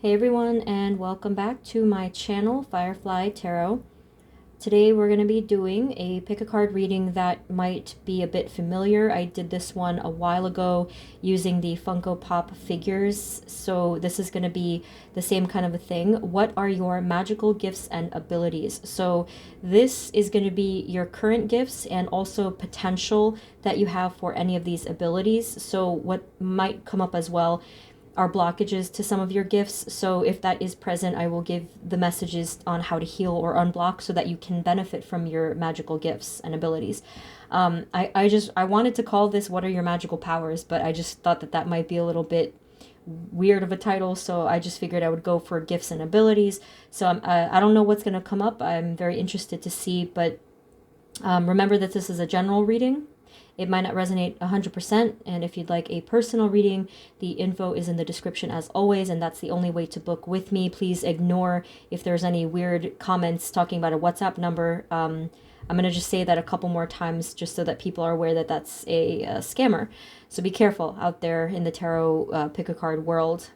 Hey everyone, and welcome back to my channel, Firefly Tarot. Today we're going to be doing a pick a card reading that might be a bit familiar. I did this one a while ago using the Funko Pop figures, so this is going to be the same kind of a thing. What are your magical gifts and abilities? So this is going to be your current gifts and also potential that you have for any of these abilities. So what might come up as well are blockages to some of your gifts. So if that is present, I will give the messages on how to heal or unblock so that you can benefit from your magical gifts and abilities. I wanted to call this "What are your magical powers?" but I just thought that might be a little bit weird of a title, so I just figured I would go for gifts and abilities. So I don't know what's going to come up. I'm very interested to see, but remember that this is a general reading. It might not resonate 100%, and if you'd like a personal reading, the info is in the description as always, and that's the only way to book with me. Please ignore if there's any weird comments talking about a WhatsApp number. I'm going to just say that a couple more times just so that people are aware that that's a scammer. So be careful out there in the tarot pick-a-card world.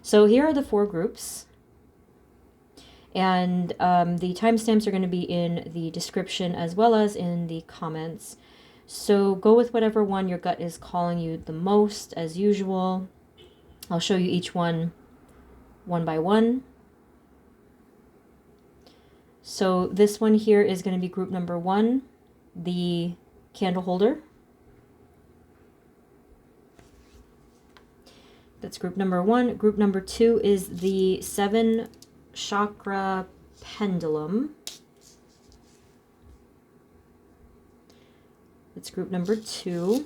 So here are the 4 groups. And the timestamps are going to be in the description as well as in the comments. So go with whatever one your gut is calling you the most, as usual. I'll show you each one by one. So this one here is going to be group number 1, the candle holder. That's group number 1. Group number 2 is the 7 chakra pendulum. That's group number 2.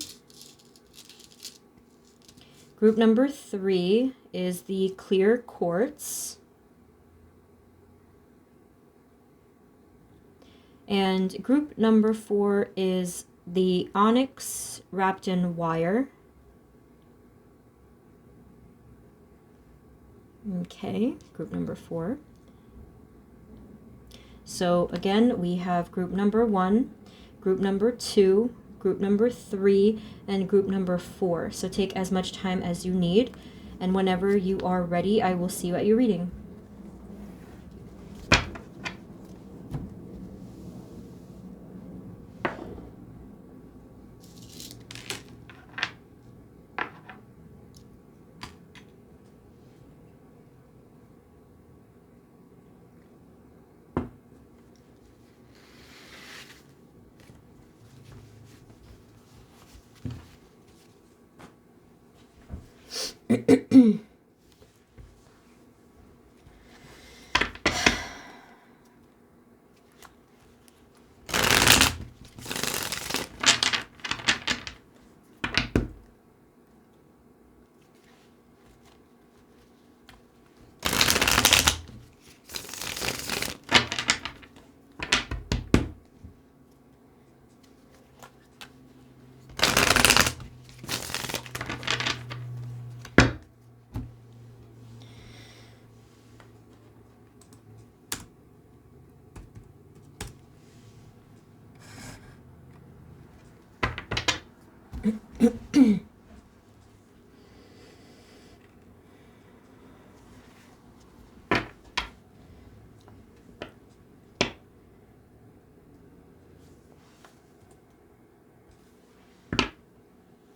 Group number 3 is the clear quartz. And group number 4 is the onyx wrapped in wire. Okay, group number 4. So again, we have group number 1, group number 2, group number 3, and group number 4. So take as much time as you need, and whenever you are ready, I will see you at your reading.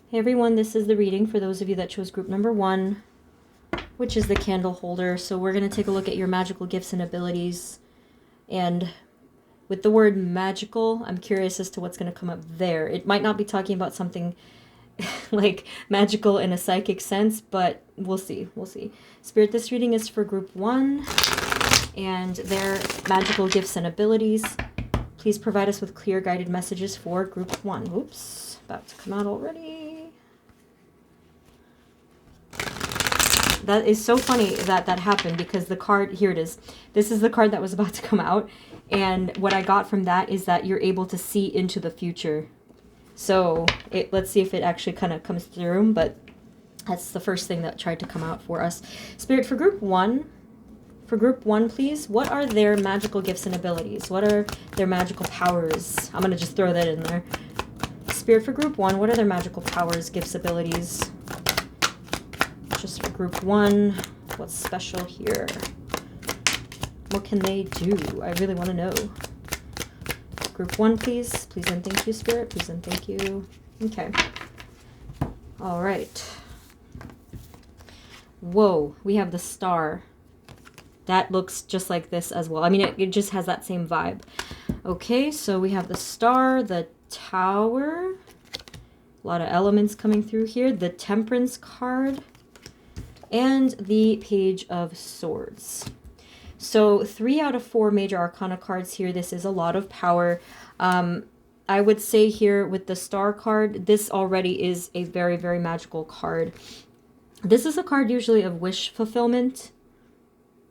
Hey everyone, this is the reading for those of you that chose group number 1, which is the candle holder. So we're going to take a look at your magical gifts and abilities. And with the word magical, I'm curious as to what's going to come up there. It might not be talking about something like magical in a psychic sense, but we'll see. We'll see. Spirit, this reading is for group 1 and their magical gifts and abilities. Please provide us with clear guided messages for group 1. Oops, about to come out already. That is so funny that happened because the card, here it is. This is the card that was about to come out. And what I got from that is that you're able to see into the future. So let's see if it actually kind of comes through. But that's the first thing that tried to come out for us. Spirit, for group 1, please, what are their magical gifts and abilities? What are their magical powers? I'm going to just throw that in there. Spirit, for group 1, what are their magical powers, gifts, abilities? Just for group 1, What's special here? What can they do? I really want to know. Group 1, please. Please and thank you, Spirit. Please and thank you. Okay. All right. Whoa, we have the Star. That looks just like this as well. I mean, it just has that same vibe. Okay, so we have the Star, the Tower. A lot of elements coming through here. The Temperance card. And the Page of Swords. So 3 out of 4 major arcana cards here. This is a lot of power. I would say here with the Star card, this already is a very, very magical card. This is a card usually of wish fulfillment,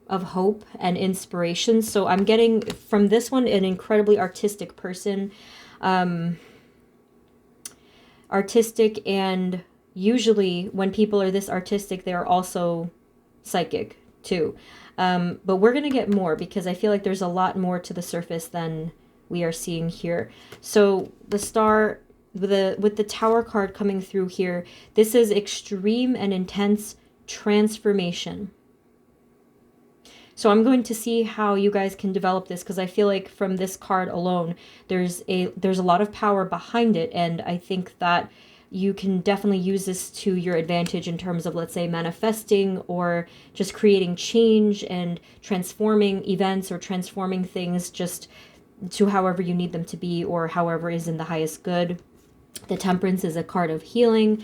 of hope and inspiration. So I'm getting from this one an incredibly artistic person. Artistic, and usually when people are this artistic, they are also psychic too. But we're going to get more because I feel like there's a lot more to the surface than we are seeing here. So the Star, with the Tower card coming through here, this is extreme and intense transformation. So I'm going to see how you guys can develop this, because I feel like from this card alone, there's a lot of power behind it, and I think that you can definitely use this to your advantage in terms of, let's say, manifesting or just creating change and transforming events or transforming things just to however you need them to be or however is in the highest good. The Temperance is a card of healing,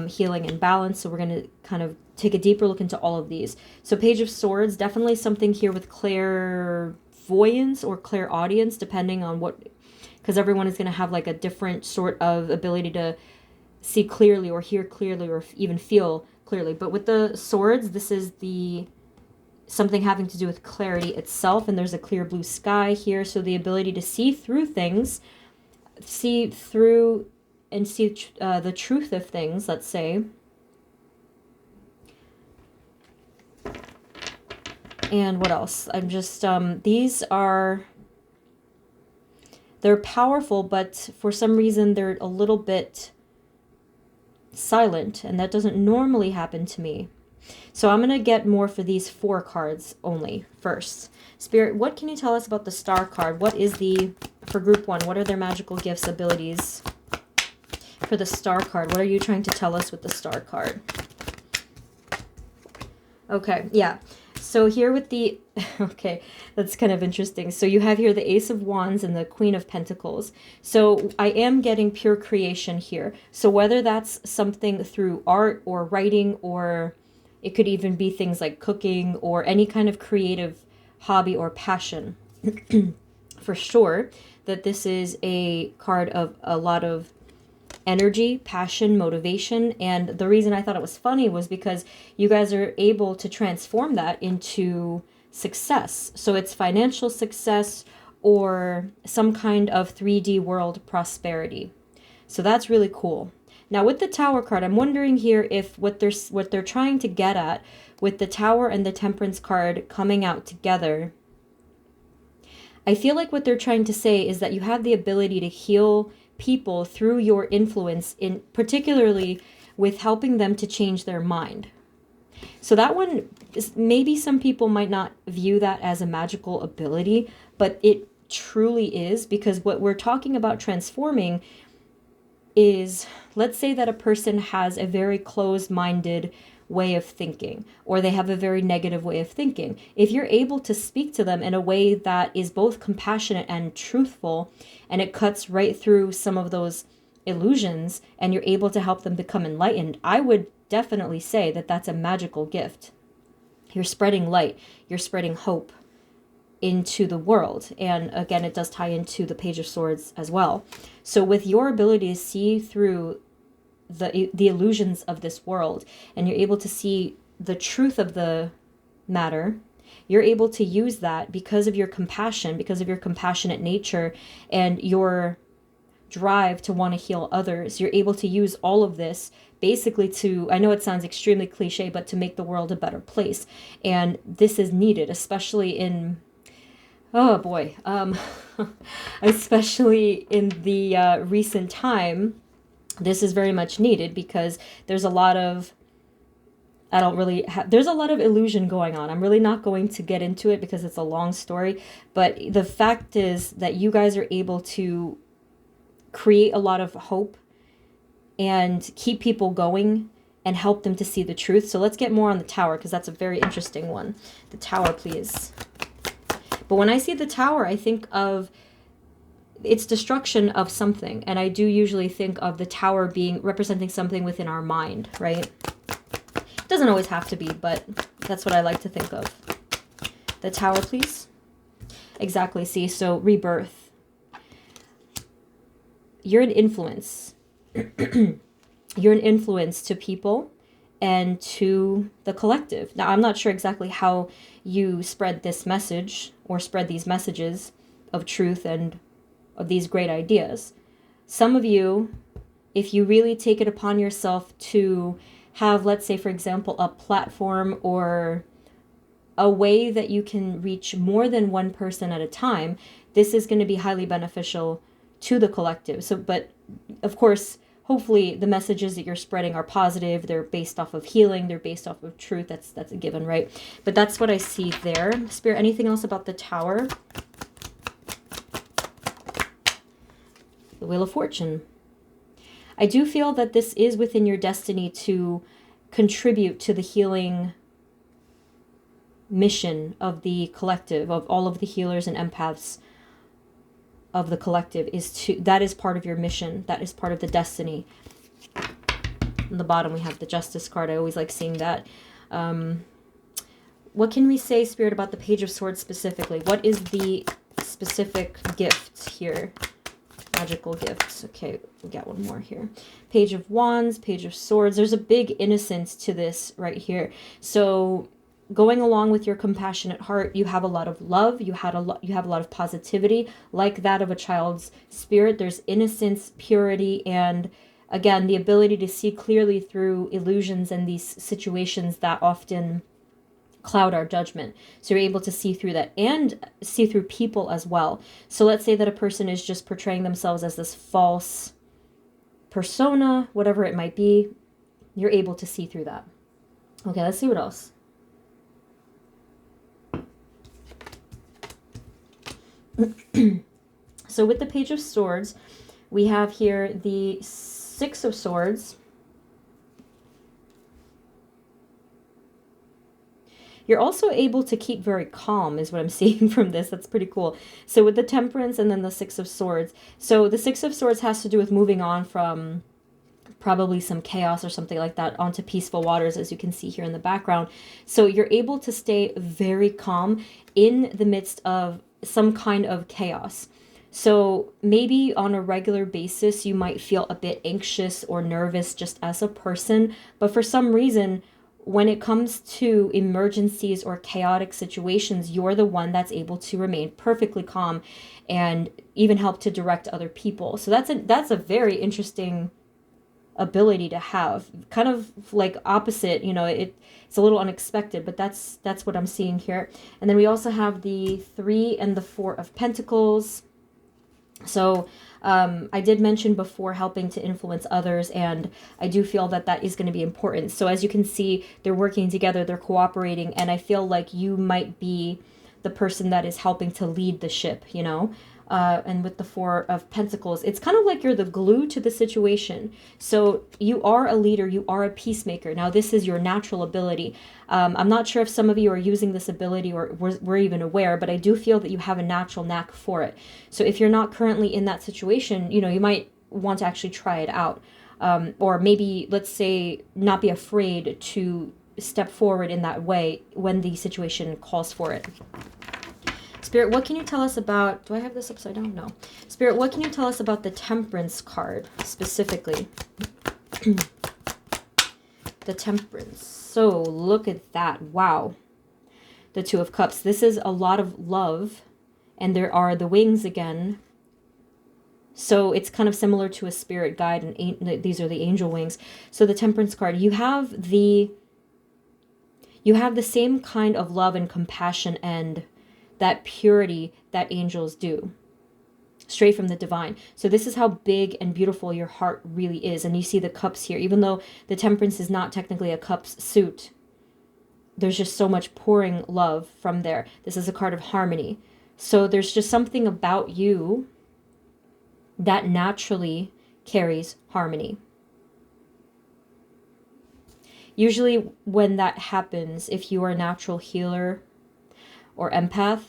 healing and balance. So we're going to kind of take a deeper look into all of these. So Page of Swords, definitely something here with clairvoyance or clairaudience, depending on what, because everyone is going to have like a different sort of ability to see clearly or hear clearly or even feel clearly. But with the swords, this is something having to do with clarity itself, and there's a clear blue sky here, so the ability to see through things, see through and see the truth of things, let's say. And what else? I'm just they're powerful, but for some reason they're a little bit silent, and that doesn't normally happen to me. So I'm going to get more for these 4 cards only first. Spirit, what can you tell us about the Star card? What is for group 1, what are their magical gifts, abilities? For the Star card, what are you trying to tell us with the Star card? Okay, yeah. So here with the, okay, that's kind of interesting. So you have here the Ace of Wands and the Queen of Pentacles. So I am getting pure creation here. So whether that's something through art or writing, or it could even be things like cooking or any kind of creative hobby or passion. For sure that this is a card of a lot of energy, passion, motivation. And the reason I thought it was funny was because you guys are able to transform that into success. So it's financial success or some kind of 3D world prosperity. So that's really cool. Now with the Tower card, I'm wondering here if what they're trying to get at with the Tower and the Temperance card coming out together, I feel like what they're trying to say is that you have the ability to heal people through your influence, in particularly with helping them to change their mind. So that one is, maybe some people might not view that as a magical ability, but it truly is, because what we're talking about transforming is, let's say that a person has a very closed-minded way of thinking, or they have a very negative way of thinking. If you're able to speak to them in a way that is both compassionate and truthful, and it cuts right through some of those illusions, and you're able to help them become enlightened, I would definitely say that that's a magical gift. You're spreading light, you're spreading hope into the world. And again, it does tie into the Page of Swords as well. So with your ability to see through the illusions of this world, and you're able to see the truth of the matter, you're able to use that because of your compassion, because of your compassionate nature and your drive to want to heal others. You're able to use all of this basically to, I know it sounds extremely cliche, but to make the world a better place. And this is needed, especially in, oh boy, especially in the recent time. This is very much needed because there's a lot of I don't really have, there's a lot of illusion going on. I'm really not going to get into it because it's a long story. But the fact is that you guys are able to create a lot of hope and keep people going and help them to see the truth. So let's get more on the Tower, because that's a very interesting one. The Tower, please. But when I see the Tower, I think of its destruction of something. And I do usually think of the Tower being representing something within our mind, right? Doesn't always have to be, but that's what I like to think of. The Tower, please. Exactly. See, so rebirth. You're an influence. You're an influence to people and to the collective. Now, I'm not sure exactly how you spread this message or spread these messages of truth and of these great ideas. Some of you, if you really take it upon yourself to have, let's say, for example, a platform or a way that you can reach more than one person at a time, this is going to be highly beneficial to the collective. So, but of course, hopefully the messages that you're spreading are positive. They're based off of healing. They're based off of truth. That's a given, right? But that's what I see there. Spirit, anything else about the Tower? The Wheel of Fortune. I do feel that this is within your destiny to contribute to the healing mission of the collective, of all of the healers and empaths of the collective. That is part of your mission. That is part of the destiny. On the bottom we have the Justice card. I always like seeing that. What can we say, Spirit, about the Page of Swords specifically? What is the specific gift here? Magical gifts. Okay, we got one more here. Page of Wands, Page of Swords. There's a big innocence to this right here. So going along with your compassionate heart, you have a lot of love. You have a lot of positivity, like that of a child's spirit. There's innocence, purity, and again, the ability to see clearly through illusions and these situations that often cloud our judgment. So you're able to see through that and see through people as well. So let's say that a person is just portraying themselves as this false persona, whatever it might be, you're able to see through that. Okay, let's see what else. So with the Page of Swords, we have here the Six of Swords. You're also able to keep very calm is what I'm seeing from this. That's pretty cool. So with the Temperance and then the Six of Swords. So the Six of Swords has to do with moving on from probably some chaos or something like that onto peaceful waters, as you can see here in the background. So you're able to stay very calm in the midst of some kind of chaos. So maybe on a regular basis, you might feel a bit anxious or nervous just as a person, but for some reason, when it comes to emergencies or chaotic situations, you're the one that's able to remain perfectly calm and even help to direct other people. So that's a very interesting ability to have. Kind of like opposite, you know, it's a little unexpected, but that's what I'm seeing here. And then we also have the 3 and the 4 of Pentacles. So I did mention before helping to influence others, and I do feel that that is going to be important. So as you can see, they're working together, they're cooperating, and I feel like you might be the person that is helping to lead the ship, you know? And with the 4 of Pentacles, it's kind of like you're the glue to the situation. So you are a leader, you are a peacemaker. Now, this is your natural ability. I'm not sure if some of you are using this ability or were even aware, but I do feel that you have a natural knack for it. So if you're not currently in that situation, you know, you might want to actually try it out. Or maybe, let's say, not be afraid to step forward in that way when the situation calls for it. Spirit, what can you tell us about... Do I have this upside down? No. Spirit, what can you tell us about the Temperance card, specifically? The Temperance. So, look at that. Wow. The 2 of Cups. This is a lot of love. And there are the wings again. So, it's kind of similar to a spirit guide. And these are the angel wings. So, the Temperance card. You have the same kind of love and compassion and that purity that angels do, straight from the divine. So this is how big and beautiful your heart really is. And you see the cups here, even though the Temperance is not technically a cups suit, there's just so much pouring love from there. This is a card of harmony. So there's just something about you that naturally carries harmony. Usually when that happens, if you are a natural healer or empath,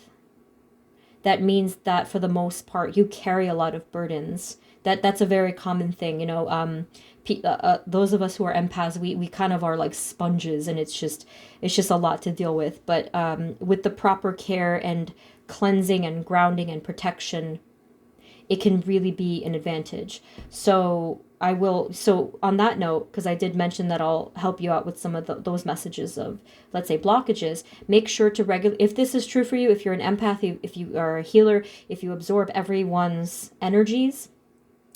that means that for the most part, you carry a lot of burdens. That's a very common thing, you know. Those of us who are empaths, we kind of are like sponges, and it's just a lot to deal with. But with the proper care and cleansing and grounding and protection, it can really be an advantage. So on that note, because I did mention that I'll help you out with some of those messages of, let's say, blockages, make sure to if this is true for you, if you're an empath, if you are a healer, if you absorb everyone's energies,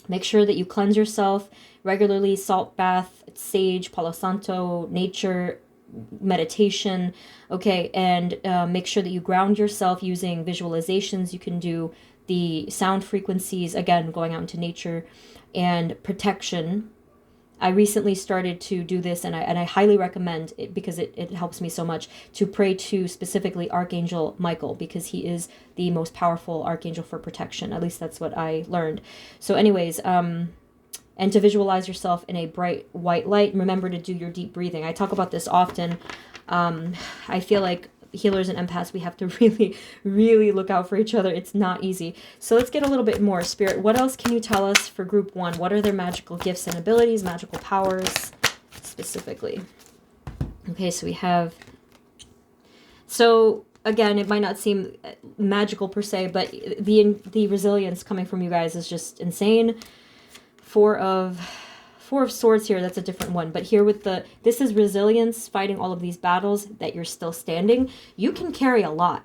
make sure that you cleanse yourself regularly, salt bath, sage, palo santo, nature, meditation, okay, and make sure that you ground yourself using visualizations. You can do the sound frequencies, again, going out into nature, and protection. I recently started to do this, and I highly recommend it because it helps me so much, to pray to specifically Archangel Michael, because he is the most powerful archangel for protection. At least that's what I learned. So anyways, and to visualize yourself in a bright white light. Remember to do your deep breathing. I talk about this often. I feel like healers and empaths, we have to really, really look out for each other. It's not easy. So let's get a little bit more. Spirit, what else can you tell us for group 1? What are their magical gifts and abilities, magical powers specifically? Okay, so we have... So again, it might not seem magical per se, but the resilience coming from you guys is just insane. Four of Swords here, that's a different one. But here with this is resilience, fighting all of these battles, that you're still standing. You can carry a lot.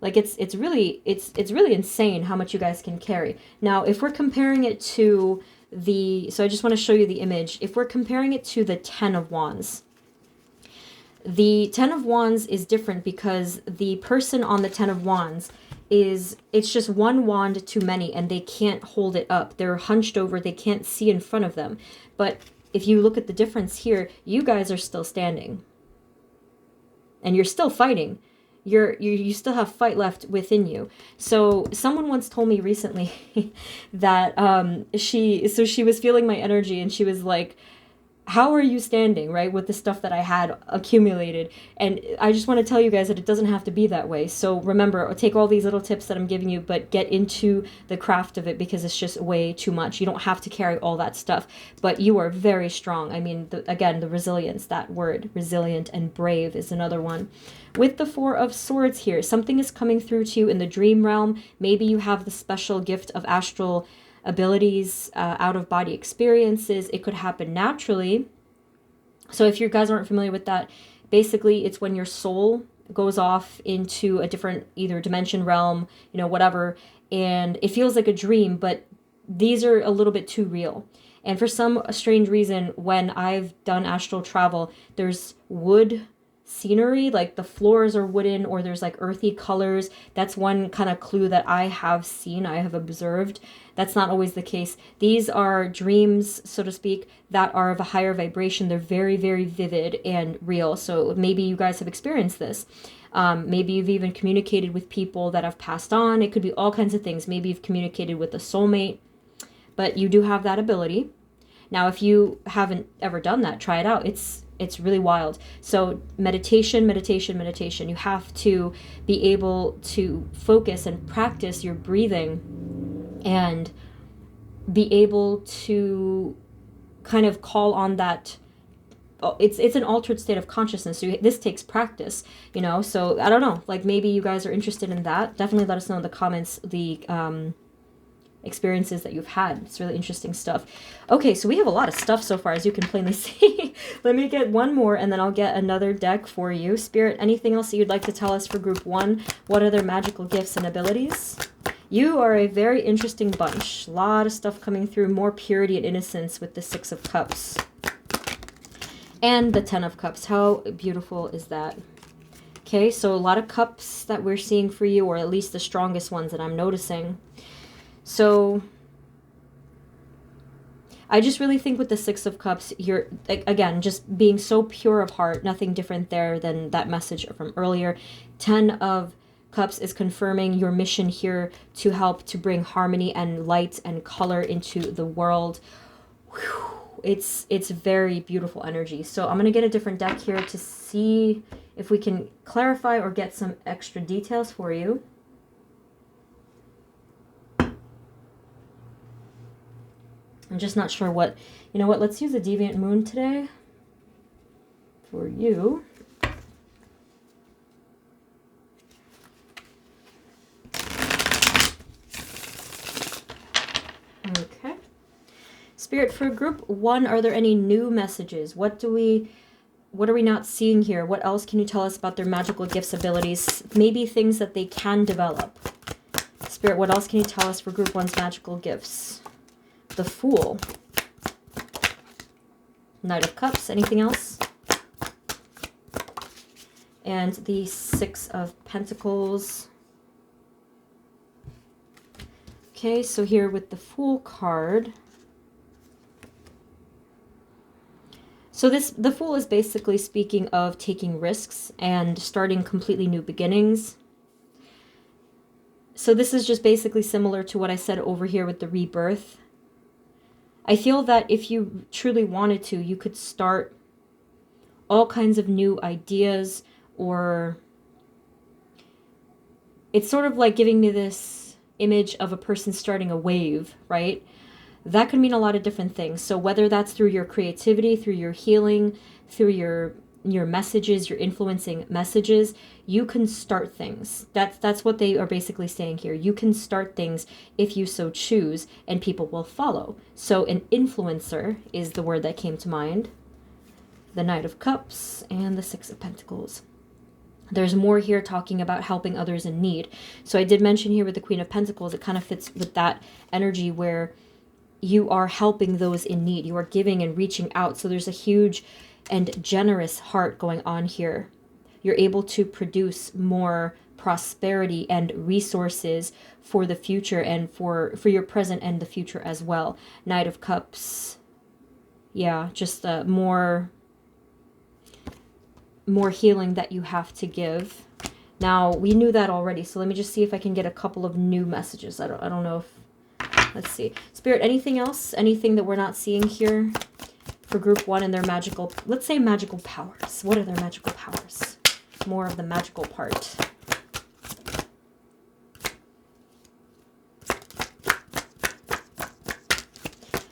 Like it's really insane how much you guys can carry. Now, if we're comparing it to so I just want to show you the image. If we're comparing it to the 10 of Wands, the 10 of Wands is different because the person on the 10 of Wands it's just one wand too many, and they can't hold it up. They're hunched over. They can't see in front of them. But if you look at the difference here, you guys are still standing. And you're still fighting. You still have fight left within you. So someone once told me recently that she was feeling my energy, and she was like, how are you standing, right, with the stuff that I had accumulated? And I just want to tell you guys that it doesn't have to be that way. So remember, take all these little tips that I'm giving you, but get into the craft of it, because it's just way too much. You don't have to carry all that stuff, but you are very strong. I mean, again, the resilience, that word, resilient and brave, is another one. With the 4 of Swords here, something is coming through to you in the dream realm. Maybe you have the special gift of astral abilities, out-of-body experiences. It could happen naturally. So if you guys aren't familiar with that, basically it's when your soul goes off into a different either dimension, realm, whatever, and it feels like a dream, but these are a little bit too real. And for some strange reason, when I've done astral travel, there's wood scenery, like the floors are wooden, or there's like earthy colors. That's one kind of clue that I have seen, I have observed. That's not always the case. These are dreams, so to speak, that are of a higher vibration. They're very, very vivid and real. So maybe you guys have experienced this. Maybe you've even communicated with people that have passed on. It could be all kinds of things. Maybe you've communicated with a soulmate, but you do have that ability. Now, if you haven't ever done that, try it out. It's really wild. So meditation. You have to be able to focus and practice your breathing and be able to kind of call on that. It's an altered state of consciousness. So this takes practice, so I don't know, like maybe you guys are interested in that. Definitely let us know in the comments the experiences that you've had. It's really interesting stuff. Okay, so we have a lot of stuff so far, as you can plainly see. Let me get one more, and then I'll get another deck for you. Spirit, anything else that you'd like to tell us for group 1? What are their magical gifts and abilities? You are a very interesting bunch. A lot of stuff coming through. More purity and innocence with the 6 of Cups. And the 10 of Cups. How beautiful is that? Okay, so a lot of cups that we're seeing for you, or at least the strongest ones that I'm noticing. So I just really think with the Six of Cups, you're, again, just being so pure of heart, nothing different there than that message from earlier. 10 of Cups is confirming your mission here to help to bring harmony and light and color into the world. Whew. It's very beautiful energy. So I'm going to get a different deck here to see if we can clarify or get some extra details for you. I'm just not sure what, you know what, let's use a Deviant Moon today for you. Okay. Spirit, for group 1, are there any new messages? What are we not seeing here? What else can you tell us about their magical gifts, abilities? Maybe things that they can develop. Spirit, what else can you tell us for group 1's magical gifts? The Fool. Knight of Cups. Anything else? And the Six of Pentacles. Okay, so here with the Fool card. So the Fool is basically speaking of taking risks and starting completely new beginnings. So this is just basically similar to what I said over here with the Rebirth. I feel that if you truly wanted to, you could start all kinds of new ideas, or it's sort of like giving me this image of a person starting a wave, right? That could mean a lot of different things. So whether that's through your creativity, through your healing, through your messages, your influencing messages, you can start things. That's what they are basically saying here. You can start things if you so choose, and people will follow. So an influencer is the word that came to mind. The Knight of Cups and the Six of Pentacles. There's more here talking about helping others in need. So I did mention here with the Queen of Pentacles, it kind of fits with that energy where you are helping those in need. You are giving and reaching out. So there's a huge and generous heart going on here. You're able to produce more prosperity and resources for the future, and for your present and the future as well. Knight of Cups. Yeah, just more healing that you have to give. Now, we knew that already, so let me just see if I can get a couple of new messages. I don't know if, let's see. Spirit, anything else? Anything that we're not seeing here for group 1 and their magical, let's say magical powers. What are their magical powers? More of the magical part.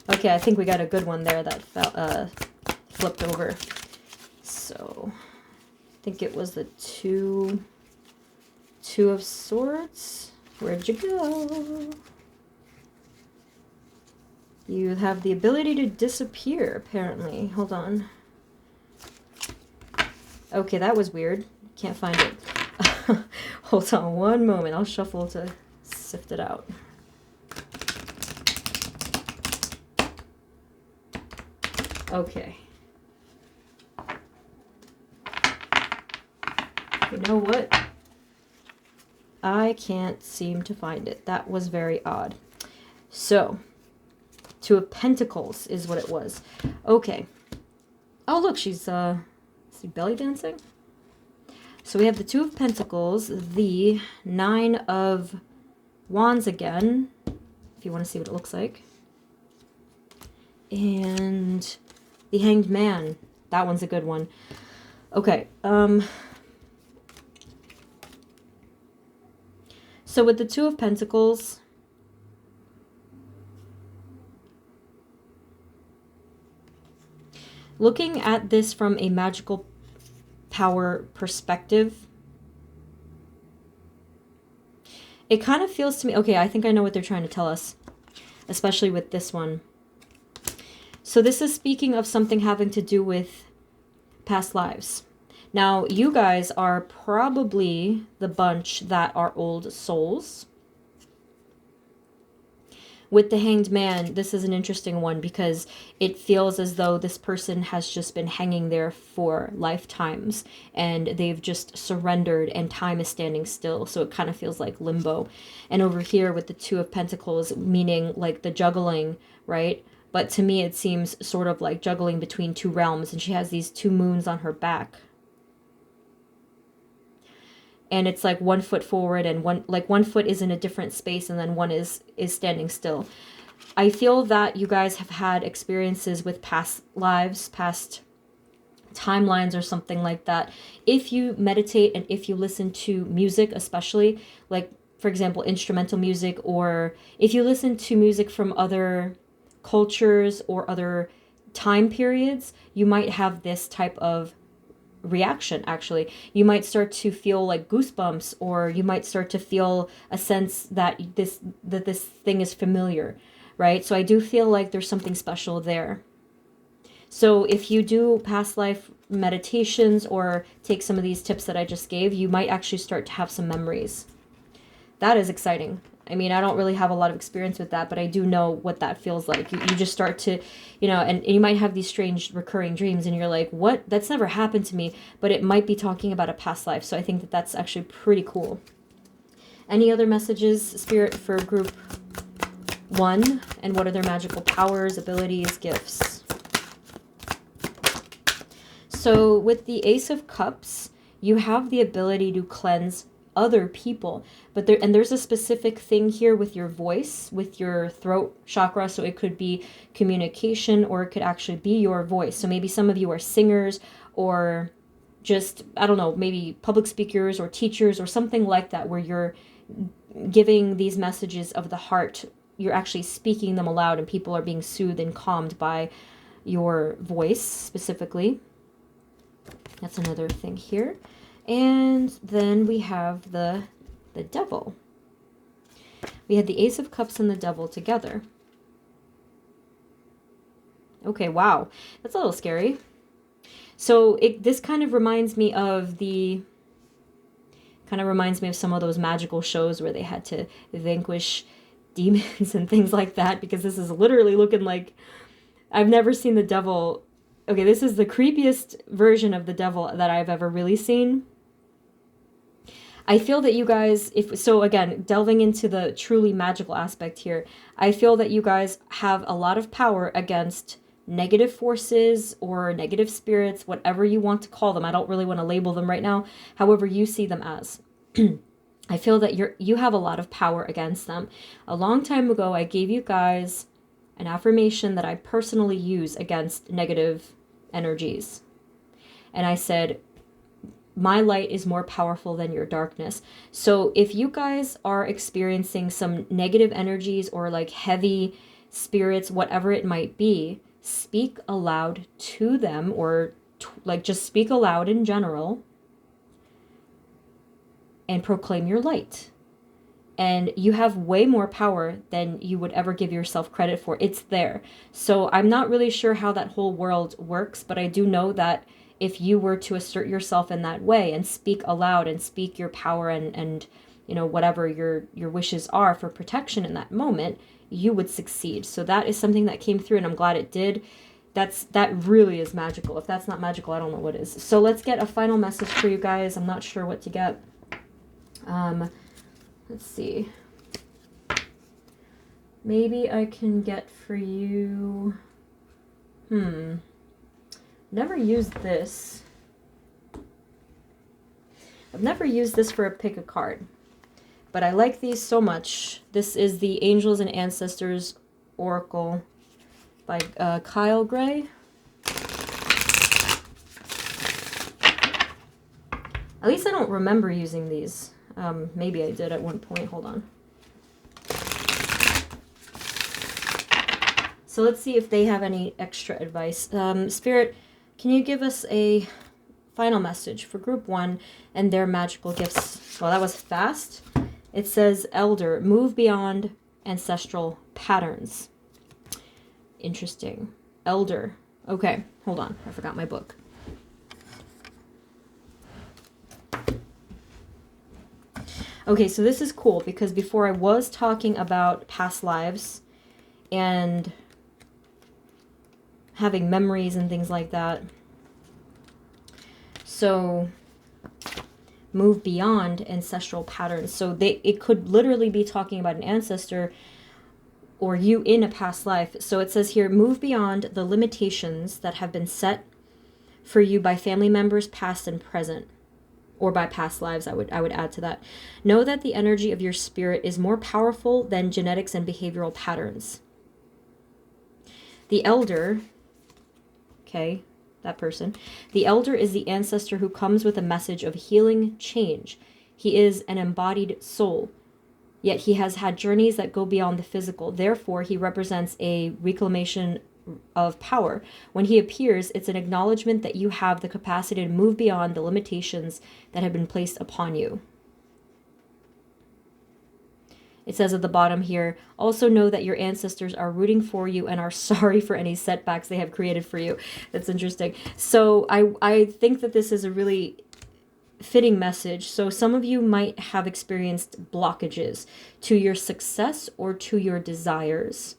Okay, I think we got a good one there that flipped over. So, I think it was the two of Swords. Where'd you go? You have the ability to disappear, apparently. Hold on. Okay, that was weird. Can't find it. Hold on one moment. I'll shuffle to sift it out. Okay. You know what? I can't seem to find it. That was very odd. So, Two of Pentacles is what it was. Okay. Oh, look, she's belly dancing? So we have the Two of Pentacles, the Nine of Wands again, if you want to see what it looks like. And the Hanged Man. That one's a good one. Okay. So with the Two of Pentacles, looking at this from a magical power perspective, it kind of feels to me, okay, I think I know what they're trying to tell us, especially with this one. So this is speaking of something having to do with past lives. Now, you guys are probably the bunch that are old souls. With the Hanged Man, this is an interesting one because it feels as though this person has just been hanging there for lifetimes and they've just surrendered and time is standing still. So it kind of feels like limbo. And over here with the Two of Pentacles, meaning like the juggling, right? But to me, it seems sort of like juggling between two realms, and she has these two moons on her back. And it's like 1 foot forward and one foot is in a different space, and then one is standing still. I feel that you guys have had experiences with past lives, past timelines or something like that. If you meditate and if you listen to music, especially, like, for example, instrumental music, or if you listen to music from other cultures or other time periods, you might have this type of reaction. Actually, you might start to feel like goosebumps, or you might start to feel a sense that this thing is familiar, right? So I do feel like there's something special there. So if you do past life meditations or take some of these tips that I just gave, you might actually start to have some memories. That is exciting. I mean, I don't really have a lot of experience with that, but I do know what that feels like. You just start to, and you might have these strange recurring dreams, and you're like, what? That's never happened to me, but it might be talking about a past life. So I think that that's actually pretty cool. Any other messages, Spirit, for group 1? And what are their magical powers, abilities, gifts? So with the Ace of Cups, you have the ability to cleanse other people, but there's a specific thing here with your voice, with your throat chakra. So it could be communication, or it could actually be your voice. So maybe some of you are singers, or just, I don't know, maybe public speakers or teachers or something like that, where you're giving these messages of the heart. You're actually speaking them aloud, and people are being soothed and calmed by your voice specifically. That's another thing here. And then we have the Devil. We had the Ace of Cups and the Devil together. Okay, wow. That's a little scary. So this kind of reminds me of some of those magical shows where they had to vanquish demons and things like that, because this is literally looking like, I've never seen the devil. Okay, this is the creepiest version of the devil that I've ever really seen. I feel that you guys, again, delving into the truly magical aspect here, I feel that you guys have a lot of power against negative forces or negative spirits, whatever you want to call them. I don't really want to label them right now, however you see them as. I feel that you have a lot of power against them. A long time ago, I gave you guys an affirmation that I personally use against negative energies. And I said, my light is more powerful than your darkness. So if you guys are experiencing some negative energies or like heavy spirits, whatever it might be, speak aloud to them, or just speak aloud in general and proclaim your light. And you have way more power than you would ever give yourself credit for. It's there. So I'm not really sure how that whole world works, but I do know that if you were to assert yourself in that way and speak aloud and speak your power and whatever your wishes are for protection in that moment, you would succeed. So that is something that came through, and I'm glad it did. That really is magical. If that's not magical, I don't know what is. So let's get a final message for you guys. I'm not sure what to get. Let's see. Maybe I can get for you... Never used this. I've never used this for a pick a card, but I like these so much. This is the Angels and Ancestors Oracle by Kyle Gray. At least I don't remember using these. Maybe I did at one point. Hold on. So let's see if they have any extra advice. Spirit, can you give us a final message for group 1 and their magical gifts? Well, that was fast. It says, Elder, move beyond ancestral patterns. Interesting. Elder. Okay, hold on. I forgot my book. Okay, so this is cool because before I was talking about past lives and having memories and things like that. So move beyond ancestral patterns. So it could literally be talking about an ancestor or you in a past life. So it says here, move beyond the limitations that have been set for you by family members, past and present, or by past lives, I would add to that. Know that the energy of your spirit is more powerful than genetics and behavioral patterns. The elder, okay, that person, the elder is the ancestor who comes with a message of healing change. He is an embodied soul, yet he has had journeys that go beyond the physical. Therefore, he represents a reclamation of power. When he appears, it's an acknowledgement that you have the capacity to move beyond the limitations that have been placed upon you. It says at the bottom here, also know that your ancestors are rooting for you and are sorry for any setbacks they have created for you. That's interesting. So I think that this is a really fitting message. So some of you might have experienced blockages to your success or to your desires.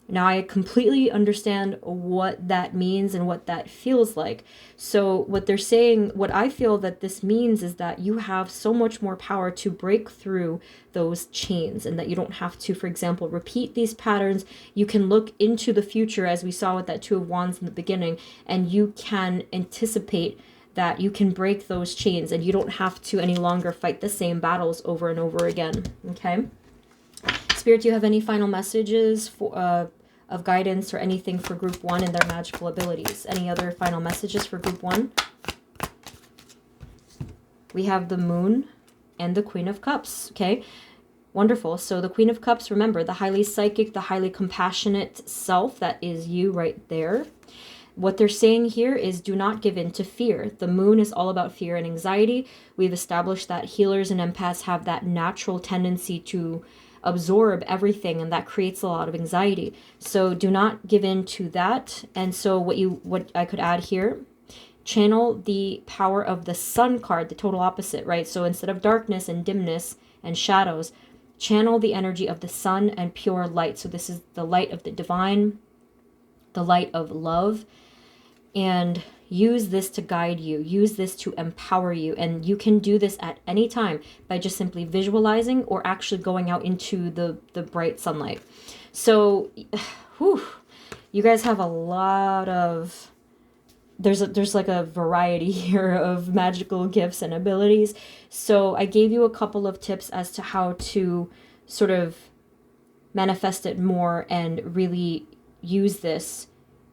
Now, I completely understand what that means and what that feels like. So what they're saying, what I feel that this means is that you have so much more power to break through those chains, and that you don't have to, for example, repeat these patterns. You can look into the future, as we saw with that Two of Wands in the beginning, and you can anticipate that you can break those chains, and you don't have to any longer fight the same battles over and over again. Okay? Spirit, do you have any final messages for of guidance or anything for group 1 and their magical abilities? Any other final messages for group 1? We have the Moon and the Queen of Cups. Okay, wonderful. So the Queen of Cups, remember, the highly psychic, the highly compassionate self, that is you right there. What they're saying here is do not give in to fear. The Moon is all about fear and anxiety. We've established that healers and empaths have that natural tendency to absorb everything, and that creates a lot of anxiety. So do not give in to that. And so what I could add here, channel the power of the Sun card, the total opposite, right? So instead of darkness and dimness and shadows, channel the energy of the sun and pure light. So this is the light of the divine, the light of love, and use this to guide you. Use this to empower you. And you can do this at any time by just simply visualizing or actually going out into the bright sunlight. So, whew, you guys have a lot of... There's like a variety here of magical gifts and abilities. So I gave you a couple of tips as to how to sort of manifest it more and really use this,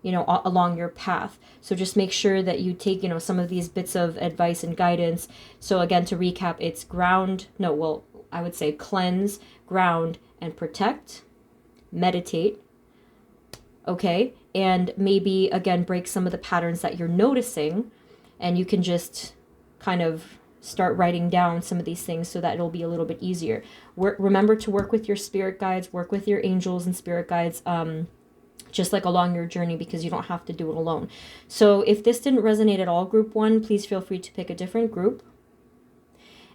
along your path. So just make sure that you take, some of these bits of advice and guidance. So again, to recap, it's I would say cleanse, ground, and protect, meditate. Okay. And maybe again, break some of the patterns that you're noticing, and you can just kind of start writing down some of these things so that it'll be a little bit easier. Remember to work with your spirit guides, work with your angels and spirit guides, just like along your journey, because you don't have to do it alone. So if this didn't resonate at all, group 1, please feel free to pick a different group.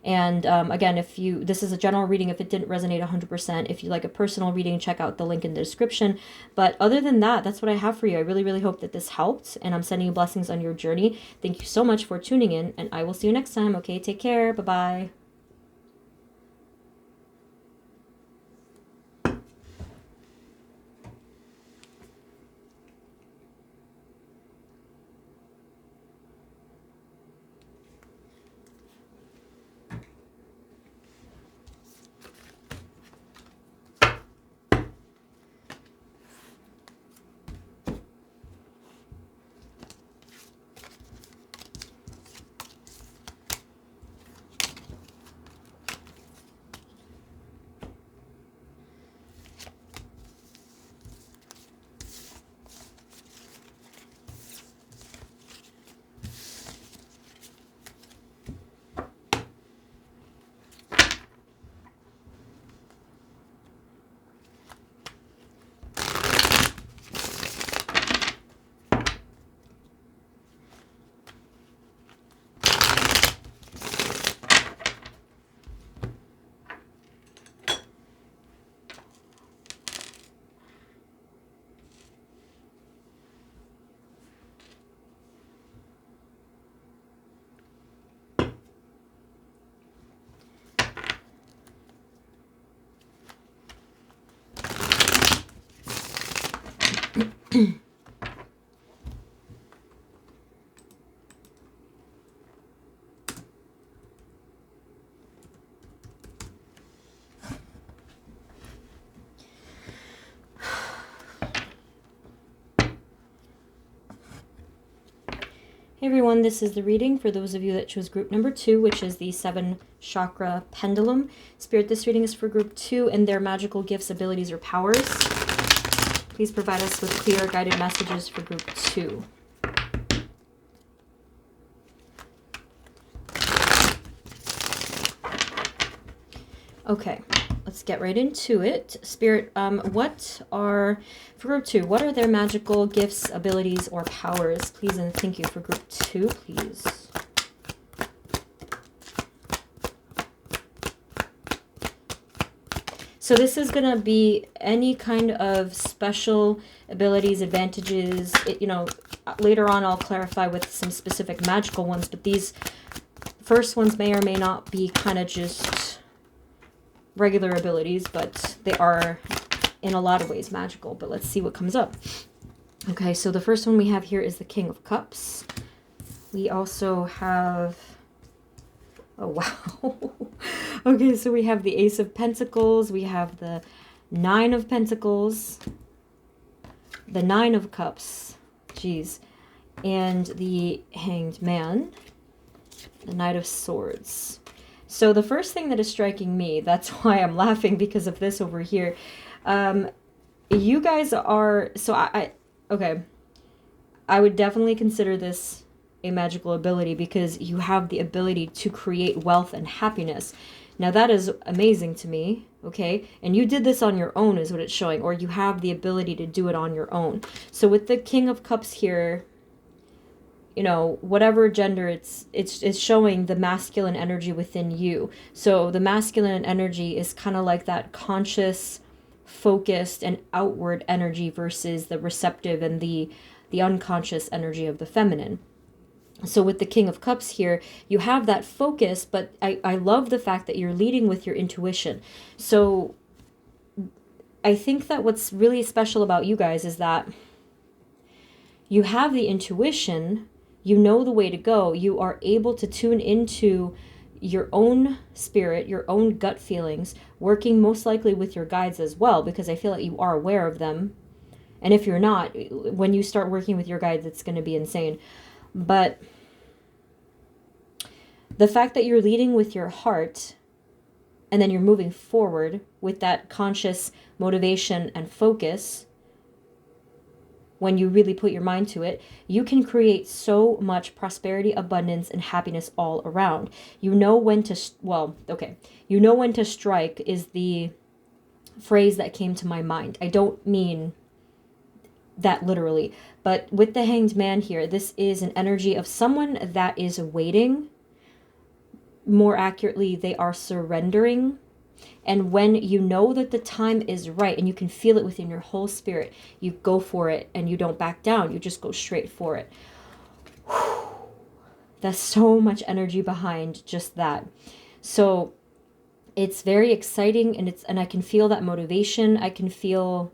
And again, this is a general reading. If it didn't resonate 100%, if you like a personal reading, check out the link in the description. But other than that, that's what I have for you. I really, really hope that this helped, and I'm sending you blessings on your journey. Thank you so much for tuning in, and I will see you next time. Okay, take care. Bye-bye. Hey everyone, this is the reading for those of you that chose group number 2, which is the 7 chakra pendulum. Spirit, this reading is for group 2 and their magical gifts, abilities, or powers. Please provide us with clear guided messages for group 2. Okay, let's get right into it. Spirit, what are, for group 2, what are their magical gifts, abilities, or powers? Please and thank you for group 2, please. So this is going to be any kind of special abilities, advantages. Later on I'll clarify with some specific magical ones, but these first ones may or may not be kind of just regular abilities, but they are in a lot of ways magical. But let's see what comes up. Okay, so the first one we have here is the King of Cups. We also have, oh wow. Okay, so we have the Ace of Pentacles, we have the Nine of Pentacles, the Nine of Cups, geez, and the Hanged Man, the Knight of Swords. So the first thing that is striking me, that's why I'm laughing because of this over here. You guys are, so okay, I would definitely consider this a magical ability because you have the ability to create wealth and happiness. Now that is amazing to me, okay? And you did this on your own is what it's showing, or you have the ability to do it on your own. So with the King of Cups here, you know, whatever gender, it's showing the masculine energy within you. So the masculine energy is kind of like that conscious, focused, and outward energy versus the receptive and the unconscious energy of the feminine. So with the King of Cups here, you have that focus, but I love the fact that you're leading with your intuition. So I think that what's really special about you guys is that you have the intuition, you know the way to go, you are able to tune into your own spirit, your own gut feelings, working most likely with your guides as well, because I feel like you are aware of them. And if you're not, when you start working with your guides, it's going to be insane. But the fact that you're leading with your heart and then you're moving forward with that conscious motivation and focus, when you really put your mind to it, you can create so much prosperity, abundance, and happiness all around. You know when to, you know when to strike is the phrase that came to my mind. I don't mean that literally, but with the Hanged Man here, this is an energy of someone that is waiting. More accurately, they are surrendering. And when you know that the time is right and you can feel it within your whole spirit, you go for it and you don't back down. You just go straight for it. There's so much energy behind just that. So it's very exciting, and I can feel that motivation. I can feel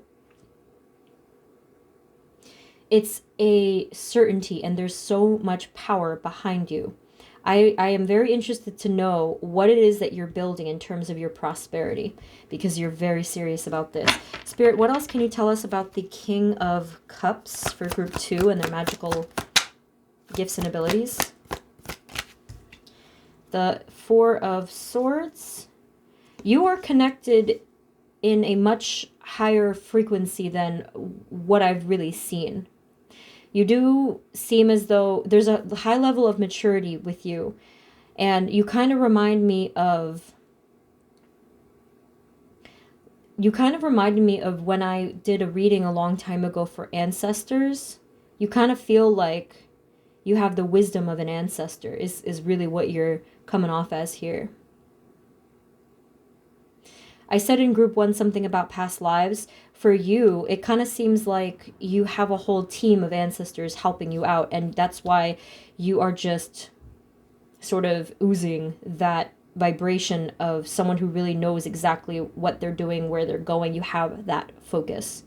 it's a certainty, and there's so much power behind you. I am very interested to know what it is that you're building in terms of your prosperity, because you're very serious about this. Spirit, what else can you tell us about the King of Cups for group 2 and their magical gifts and abilities? The Four of Swords. You are connected in a much higher frequency than what I've really seen. You do seem as though there's a high level of maturity with you. And you kind of remind me of... You kind of reminded me of when I did a reading a long time ago for ancestors. You kind of feel like you have the wisdom of an ancestor is really what you're coming off as here. I said in group 1 something about past lives. For you, it kind of seems like you have a whole team of ancestors helping you out, and that's why you are just sort of oozing that vibration of someone who really knows exactly what they're doing, where they're going. You have that focus.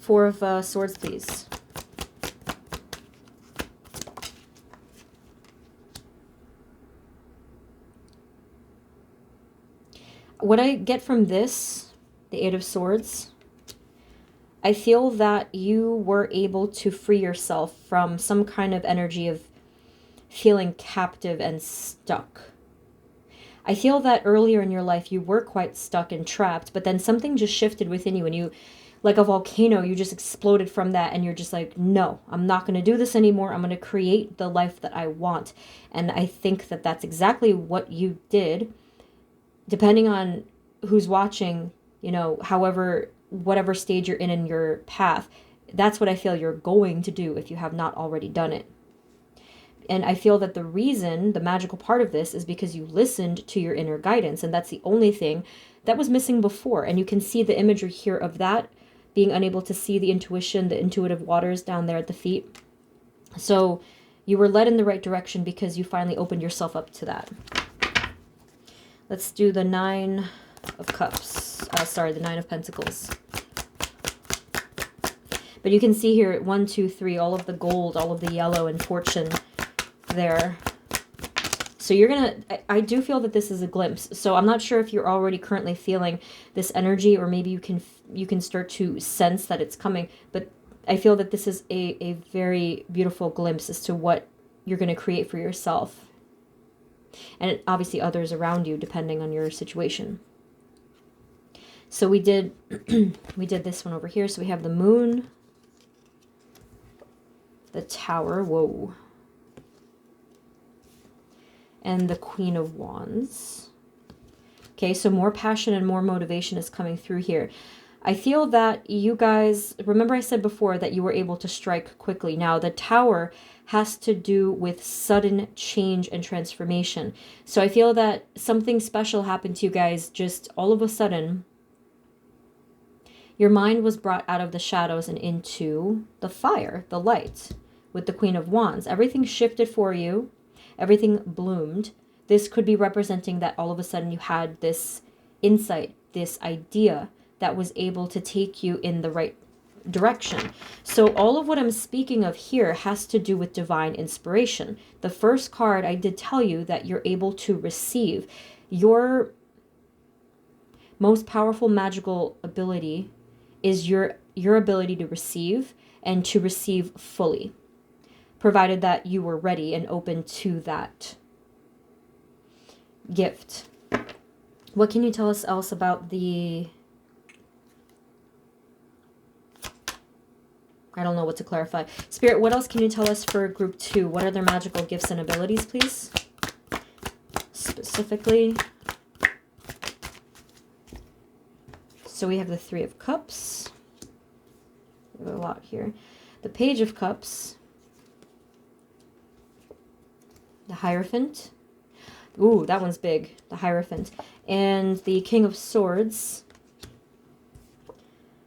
Four of Swords, please. What I get from this, the Eight of Swords, I feel that you were able to free yourself from some kind of energy of feeling captive and stuck. I feel that earlier in your life you were quite stuck and trapped, but then something just shifted within you and you, like a volcano, you just exploded from that and you're just like, no, I'm not going to do this anymore. I'm going to create the life that I want. And I think that that's exactly what you did. Depending on who's watching, you know, whatever stage you're in your path, that's what I feel you're going to do if you have not already done it. And I feel that the reason, the magical part of this, is because you listened to your inner guidance. And that's the only thing that was missing before. And you can see the imagery here of that, being unable to see the intuition, the intuitive waters down there at the feet. So you were led in the right direction because you finally opened yourself up to that. Let's do the Nine of Cups. The Nine of Pentacles. But you can see here, 1, 2, 3, all of the gold, all of the yellow and fortune there. So you're gonna, I do feel that this is a glimpse. So I'm not sure if you're already currently feeling this energy, or maybe you can start to sense that it's coming. But I feel that this is a very beautiful glimpse as to what you're going to create for yourself. And obviously others around you, depending on your situation. So we did this one over here. So we have the Moon, the Tower, whoa, and the Queen of Wands. Okay, so more passion and more motivation is coming through here. I feel that you guys, remember I said before that you were able to strike quickly. Now the Tower has to do with sudden change and transformation. So I feel that something special happened to you guys just all of a sudden. Your mind was brought out of the shadows and into the fire, the light, with the Queen of Wands. Everything shifted for you. Everything bloomed. This could be representing that all of a sudden you had this insight, this idea that was able to take you in the right direction. So all of what I'm speaking of here has to do with divine inspiration. The first card, I did tell you that you're able to receive. Your most powerful magical ability is your ability to receive, and to receive fully, provided that you were ready and open to that gift. What can you tell us else about the... I don't know what to clarify. Spirit, what else can you tell us for group 2? What are their magical gifts and abilities, please? Specifically. So we have the Three of Cups. We have a lot here. The Page of Cups. The Hierophant. Ooh, that one's big. The Hierophant. And the King of Swords.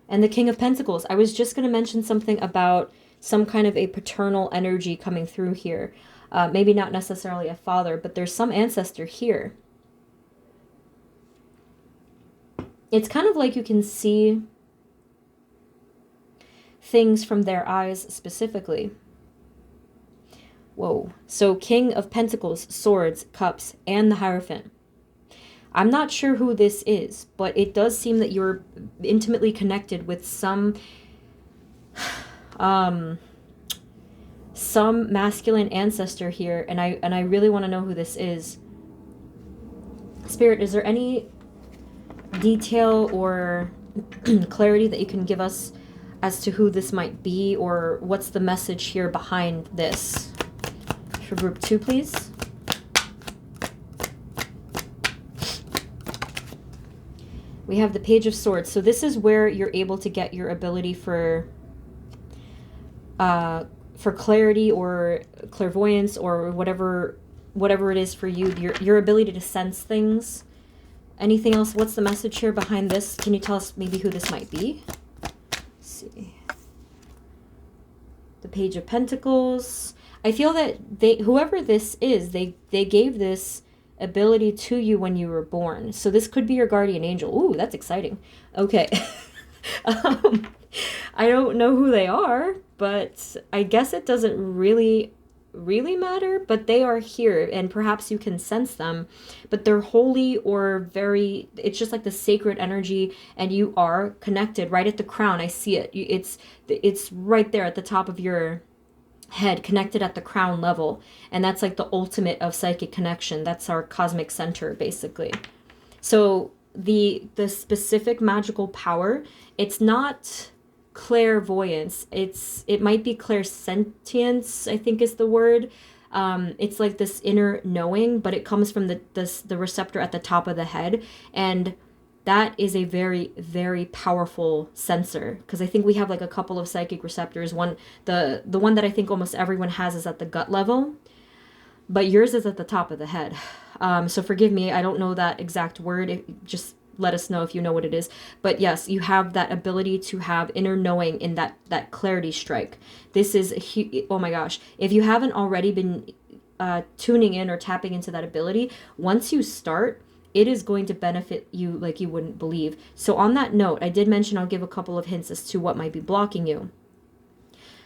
And the King of Pentacles. I was just going to mention something about some kind of a paternal energy coming through here. Maybe not necessarily a father, but there's some ancestor here. It's kind of like you can see things from their eyes specifically. Whoa. So King of Pentacles, Swords, Cups, and the Hierophant. I'm not sure who this is, but it does seem that you're intimately connected with some masculine ancestor here, and I really want to know who this is. Spirit, is there any detail or clarity that you can give us as to who this might be, or what's the message here behind this? For group 2, please. We have the Page of Swords. So this is where you're able to get your ability for clarity or clairvoyance, or whatever it is for you, your ability to sense things. Anything else? What's the message here behind this? Can you tell us maybe who this might be? Let's see. The Page of Pentacles. I feel that whoever this is, they gave this ability to you when you were born. So this could be your guardian angel. Ooh, that's exciting. Okay. um, I don't know who they are, but I guess it doesn't really matter, but they are here and perhaps you can sense them, but they're holy or very, it's just like the sacred energy, and you are connected right at the crown. I see it. It's right there at the top of your head, connected at the crown level, and that's like the ultimate of psychic connection. That's our cosmic center, basically. So the specific magical power, it's not clairvoyance. It might be clairsentience, I think is the word. It's like this inner knowing, but it comes from the receptor at the top of the head, and that is a very, very powerful sensor, because I think we have like a couple of psychic receptors. One, the one that I think almost everyone has is at the gut level, but yours is at the top of the head. So forgive me, I don't know that exact word. Just let us know if you know what it is. But yes, you have that ability to have inner knowing in that clarity strike. This is oh my gosh. If you haven't already been tuning in or tapping into that ability, once you start, it is going to benefit you like you wouldn't believe. So on that note, I did mention I'll give a couple of hints as to what might be blocking you.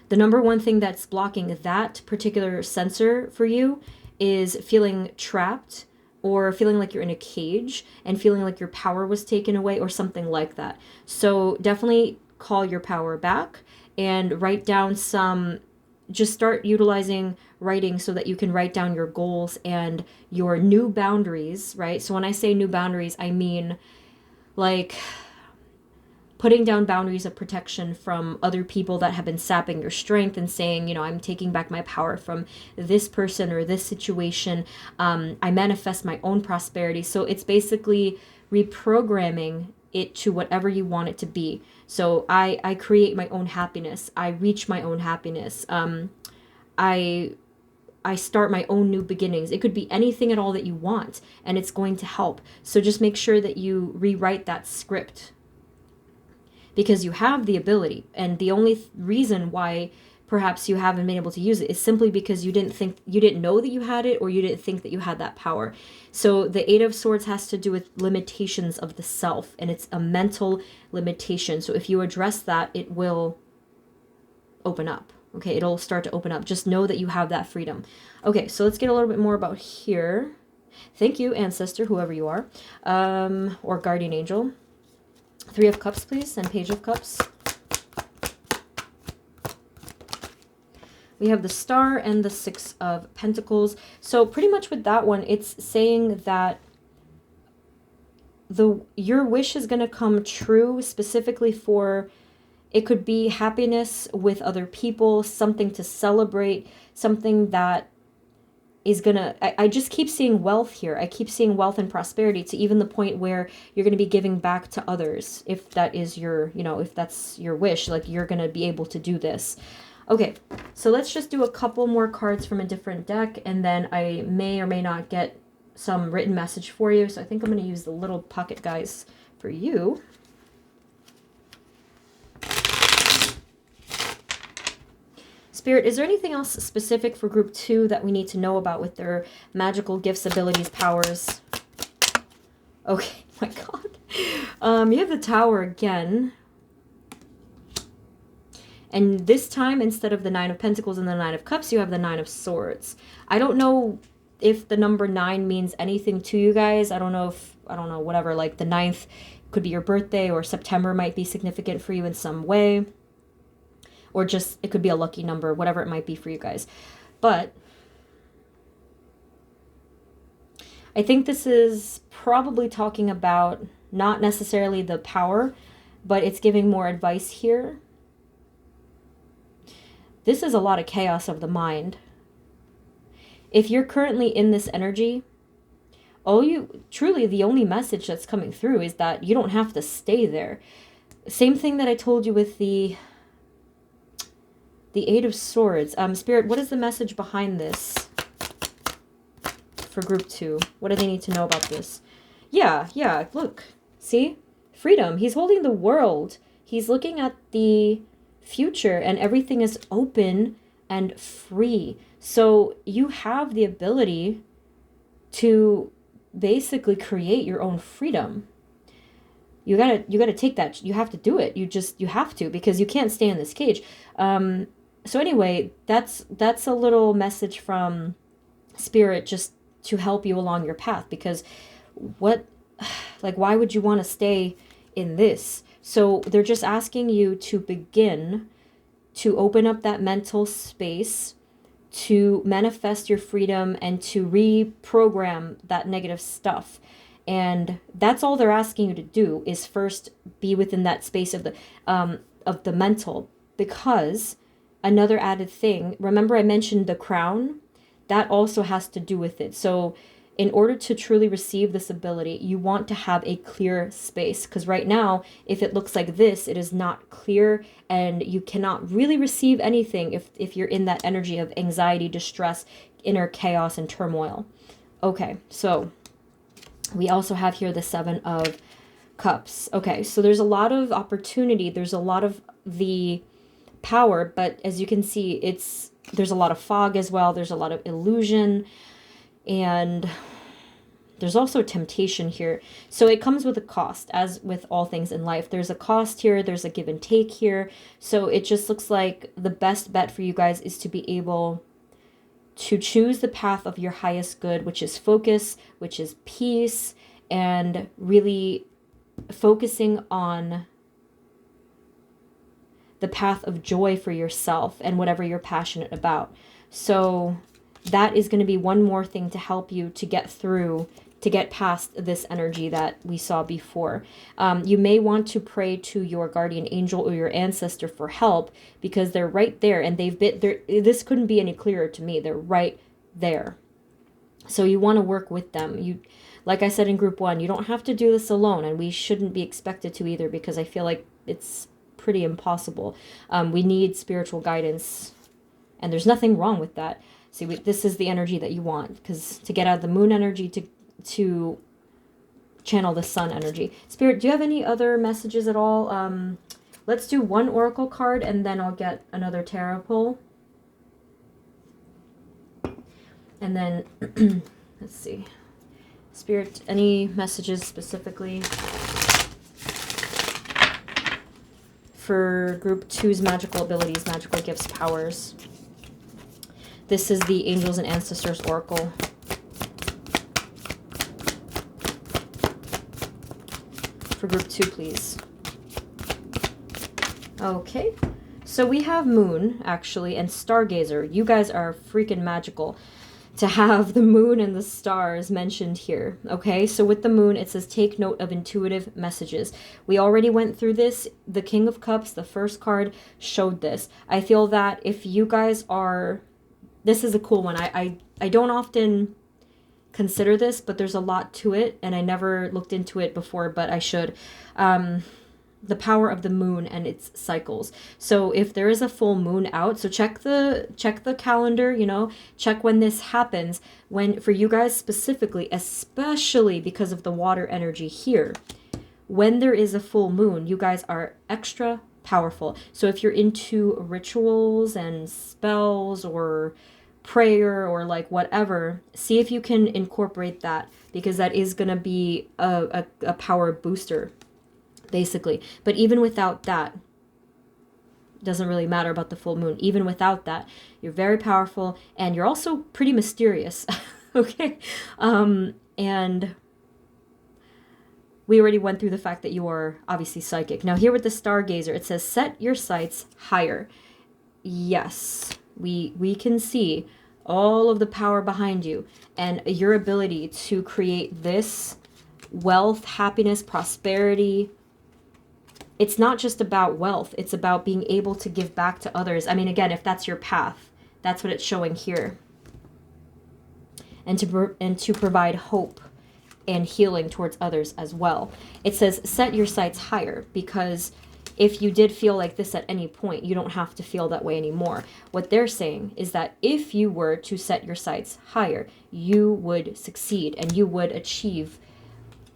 The number one thing that's blocking that particular sensor for you is feeling trapped, or feeling like you're in a cage and feeling like your power was taken away or something like that. So definitely call your power back and write down just start utilizing writing so that you can write down your goals and your new boundaries, right? So when I say new boundaries, I mean like putting down boundaries of protection from other people that have been sapping your strength and saying, I'm taking back my power from this person or this situation. I manifest my own prosperity. So it's basically reprogramming it to whatever you want it to be. So I create my own happiness. I reach my own happiness. I start my own new beginnings. It could be anything at all that you want, and it's going to help. So just make sure that you rewrite that script, because you have the ability, and the only reason why perhaps you haven't been able to use it is simply because you didn't know that you had it, or you didn't think that you had that power. So the Eight of Swords has to do with limitations of the self, and it's a mental limitation. So if you address that, it will open up. Okay, it'll start to open up. Just know that you have that freedom. Okay, so let's get a little bit more about here. Thank you, ancestor, whoever you are, or guardian angel. Three of Cups, please, and Page of Cups. We have the Star and the Six of Pentacles. So pretty much with that one, it's saying that your wish is going to come true, specifically for, it could be happiness with other people, something to celebrate, something that is gonna, I just keep seeing wealth here. I keep seeing wealth and prosperity, to even the point where you're gonna be giving back to others. If that is your, if that's your wish, like you're gonna be able to do this. Okay, so let's just do a couple more cards from a different deck, and then I may or may not get some written message for you. So I think I'm gonna use the little pocket guys for you. Spirit, is there anything else specific for group 2 that we need to know about with their magical gifts, abilities, powers? Okay, my God. You have the Tower again. And this time, instead of the Nine of Pentacles and the Nine of Cups, you have the Nine of Swords. I don't know if the number 9 means anything to you guys. I don't know, whatever. Like the 9th could be your birthday, or September might be significant for you in some way. Or just, it could be a lucky number, whatever it might be for you guys. But I think this is probably talking about not necessarily the power, but it's giving more advice here. This is a lot of chaos of the mind. If you're currently in this energy, truly the only message that's coming through is that you don't have to stay there. Same thing that I told you with the Eight of Swords. Spirit, what is the message behind this for group 2? What do they need to know about this? Yeah, look. See? Freedom. He's holding the world. He's looking at the future, and everything is open and free. So you have the ability to basically create your own freedom. you gotta take that. You have to do it. You have to, because you can't stay in this cage. So anyway, that's a little message from Spirit, just to help you along your path, because why would you want to stay in this? So they're just asking you to begin to open up that mental space, to manifest your freedom, and to reprogram that negative stuff. And that's all they're asking you to do, is first be within that space of the mental. Because another added thing, remember I mentioned the crown? That also has to do with it. So in order to truly receive this ability, you want to have a clear space. Because right now, if it looks like this, it is not clear, and you cannot really receive anything if you're in that energy of anxiety, distress, inner chaos, and turmoil. Okay, so we also have here the 7 of Cups. Okay, so there's a lot of opportunity. There's a lot of the power, but as you can see, there's a lot of fog as well. There's a lot of illusion, and there's also temptation here. So it comes with a cost, as with all things in life. There's a cost here. There's a give and take here. So it just looks like the best bet for you guys is to be able to choose the path of your highest good, which is focus, which is peace, and really focusing on the path of joy for yourself and whatever you're passionate about. So that is going to be one more thing to help you to get through, to get past this energy that we saw before. You may want to pray to your guardian angel or your ancestor for help, because they're right there, and they've been there. This couldn't be any clearer to me. They're right there. So you want to work with them. Like I said in group 1, you don't have to do this alone, and we shouldn't be expected to either, because I feel like it's pretty impossible. We need spiritual guidance, and there's nothing wrong with that. See, this is the energy that you want, because to get out of the moon energy, to channel the sun energy. Spirit, do you have any other messages at all? Let's do one oracle card, and then I'll get another tarot pull. And then, let's see. Spirit, any messages specifically for group 2's magical abilities, magical gifts, powers? This is the Angels and Ancestors Oracle. For group 2, please. Okay. So we have Moon, actually, and Stargazer. You guys are freaking magical to have the moon and the stars mentioned here. Okay, so with the moon, it says take note of intuitive messages. We already went through this. The King of Cups, the first card, showed this. I feel that if you guys are... This is a cool one. I don't often consider this, but there's a lot to it, and I never looked into it before, but I should. The power of the moon and its cycles. So if there is a full moon out, so check the calendar, you know, check when this happens. When, for you guys specifically, especially because of the water energy here, when there is a full moon, you guys are extra powerful. So if you're into rituals and spells or prayer or like whatever, see if you can incorporate that, because that is going to be a power booster, basically. But even without that, doesn't really matter about the full moon. Even without that, you're very powerful, and you're also pretty mysterious. Okay, and we already went through the fact that you are obviously psychic. Now here with the Stargazer, it says set your sights higher. Yes, we can see all of the power behind you and your ability to create this wealth, happiness, prosperity. It's not just about wealth. It's about being able to give back to others. I mean, again, if that's your path, that's what it's showing here. And to provide hope and healing towards others as well. It says set your sights higher, because if you did feel like this at any point, you don't have to feel that way anymore. What they're saying is that if you were to set your sights higher, you would succeed and you would achieve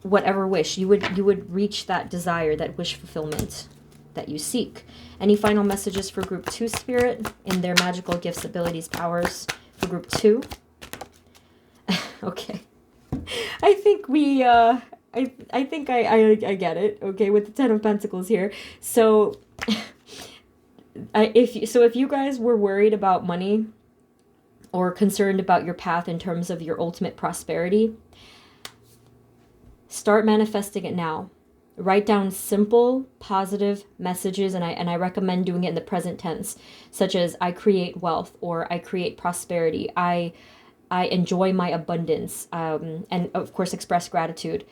whatever wish. You would reach that desire, that wish fulfillment that you seek. Any final messages for group 2, Spirit, in their magical gifts, abilities, powers for group 2? Okay. I think we I think I get it, okay, with the Ten of Pentacles here. So if you guys were worried about money or concerned about your path in terms of your ultimate prosperity, start manifesting it now. Write down simple, positive messages, and I recommend doing it in the present tense, such as I create wealth or I create prosperity. I enjoy my abundance, and of course express gratitude.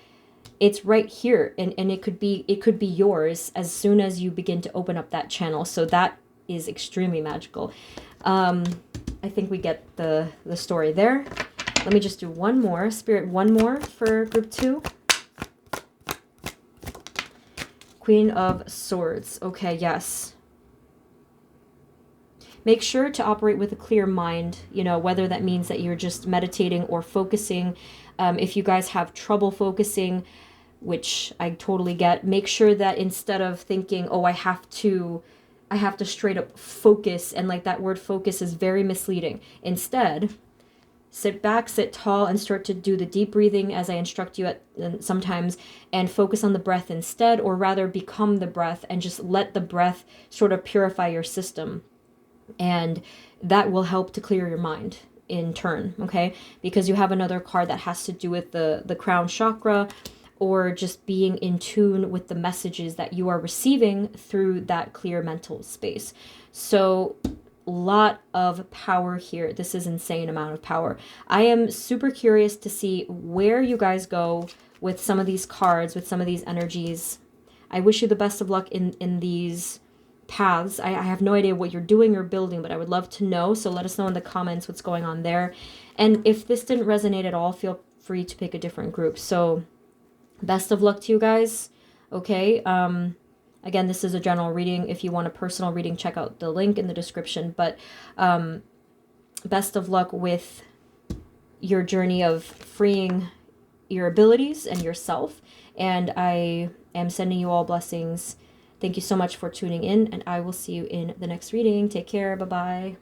It's right here, and it could be yours as soon as you begin to open up that channel. So that is extremely magical. I think we get the story there. Let me just do one more, Spirit, one more for group 2. Queen of Swords. Okay, yes. Make sure to operate with a clear mind, you know, whether that means that you're just meditating or focusing. If you guys have trouble focusing, which I totally get, make sure that instead of thinking, oh, I have to straight up focus, and like that word focus is very misleading. Instead, sit back, sit tall, and start to do the deep breathing as I instruct you sometimes, and focus on the breath instead, or rather become the breath and just let the breath sort of purify your system. And that will help to clear your mind in turn, okay? Because you have another card that has to do with the crown chakra, or just being in tune with the messages that you are receiving through that clear mental space. So lot of power here. This is insane amount of power. I am super curious to see where you guys go with some of these cards, with some of these energies. I wish you the best of luck in these paths. I have no idea what you're doing or building, but I would love to know. So let us know in the comments what's going on there. And if this didn't resonate at all, feel free to pick a different group. So best of luck to you guys. Okay. Again, this is a general reading. If you want a personal reading, check out the link in the description. But best of luck with your journey of freeing your abilities and yourself. And I am sending you all blessings. Thank you so much for tuning in, and I will see you in the next reading. Take care. Bye-bye.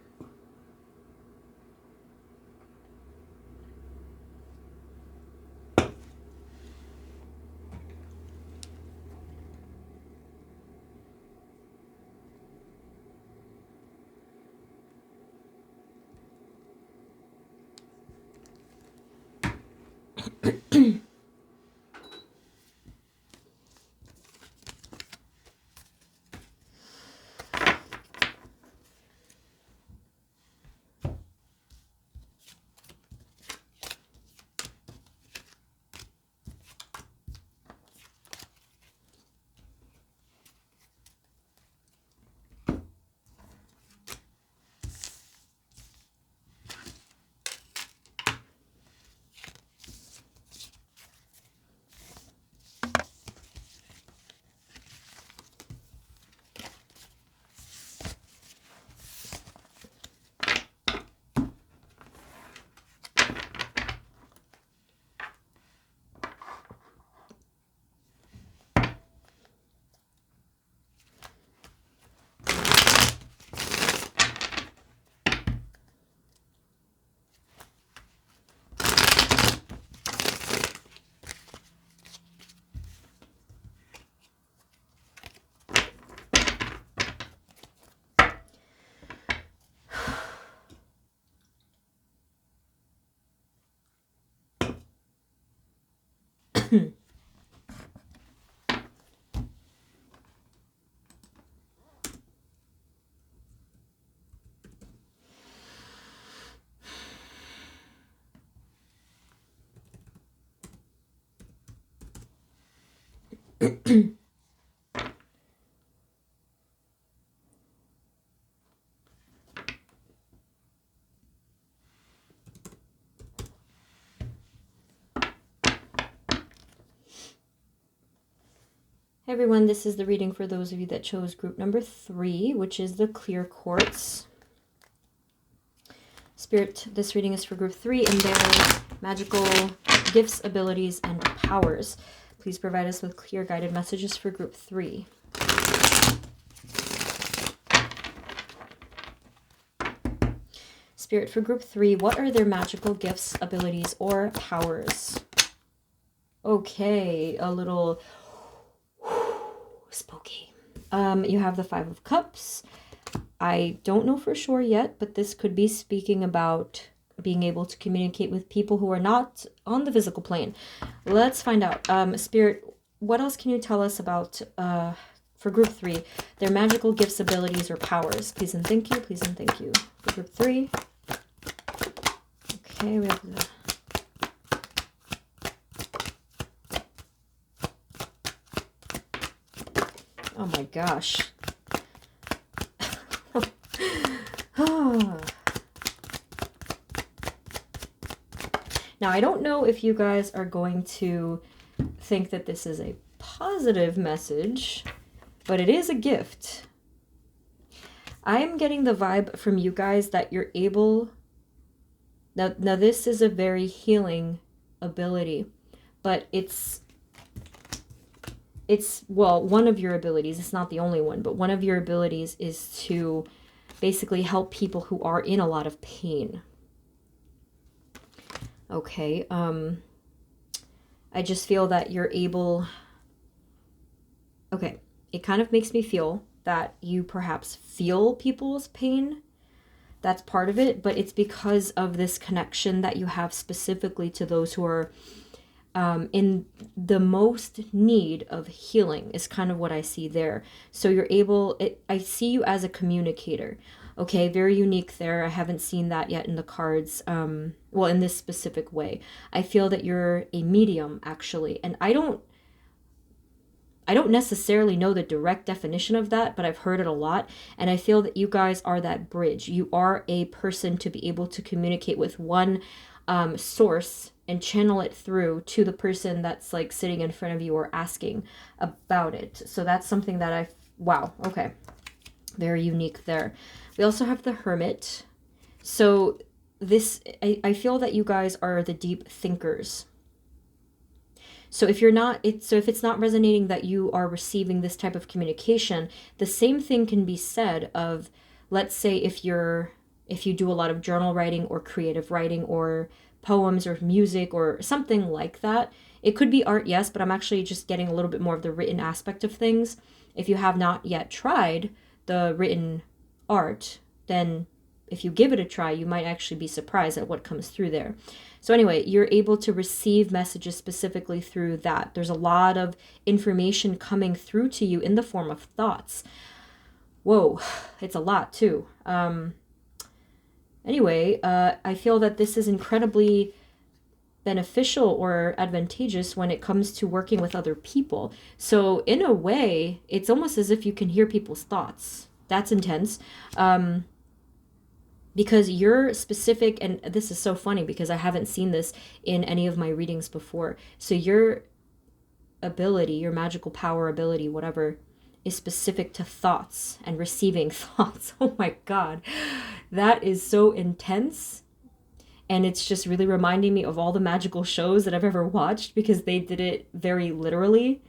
Hey everyone, this is the reading for those of you that chose group number 3, which is the clear quartz. Spirit, this reading is for group 3 and their magical gifts, abilities, and powers. Please provide us with clear guided messages for group 3. Spirit, for group 3, what are their magical gifts, abilities, or powers? Okay, a little spooky. You have the Five of Cups. I don't know for sure yet, but this could be speaking about being able to communicate with people who are not on the physical plane. Let's find out. Spirit, what else can you tell us about, for group 3, their magical gifts, abilities, or powers? Please and thank you. Please and thank you. For group 3. Okay, we have the... Oh my gosh. Now, I don't know if you guys are going to think that this is a positive message, but it is a gift. I am getting the vibe from you guys that you're able... Now this is a very healing ability, but it's, well, one of your abilities, it's not the only one, but one of your abilities is to basically help people who are in a lot of pain. Okay, I just feel that you're able... Okay, it kind of makes me feel that you perhaps feel people's pain. That's part of it, but it's because of this connection that you have specifically to those who are in the most need of healing is kind of what I see there. So you're able... I see you as a communicator. Okay, very unique there. I haven't seen that yet in the cards. Well, in this specific way. I feel that you're a medium, actually. And I don't necessarily know the direct definition of that, but I've heard it a lot. And I feel that you guys are that bridge. You are a person to be able to communicate with one source and channel it through to the person that's like sitting in front of you or asking about it. So that's something that wow, okay. Very unique there. We also have the Hermit. So this, I feel that you guys are the deep thinkers. So if you're not, if it's not resonating that you are receiving this type of communication, the same thing can be said of, let's say if you do a lot of journal writing or creative writing or poems or music or something like that. It could be art, yes, but I'm actually just getting a little bit more of the written aspect of things. If you have not yet tried the written art, then if you give it a try, you might actually be surprised at what comes through there. So anyway, you're able to receive messages specifically through that. There's a lot of information coming through to you in the form of thoughts. Whoa, it's a lot too. Anyway, I feel that this is incredibly beneficial or advantageous when it comes to working with other people. So in a way, it's almost as if you can hear people's thoughts. That's intense. Because you're specific, and this is so funny because I haven't seen this in any of my readings before. So your ability, your magical power ability, whatever, is specific to thoughts and receiving thoughts. Oh my God, that is so intense. And it's just really reminding me of all the magical shows that I've ever watched because they did it very literally.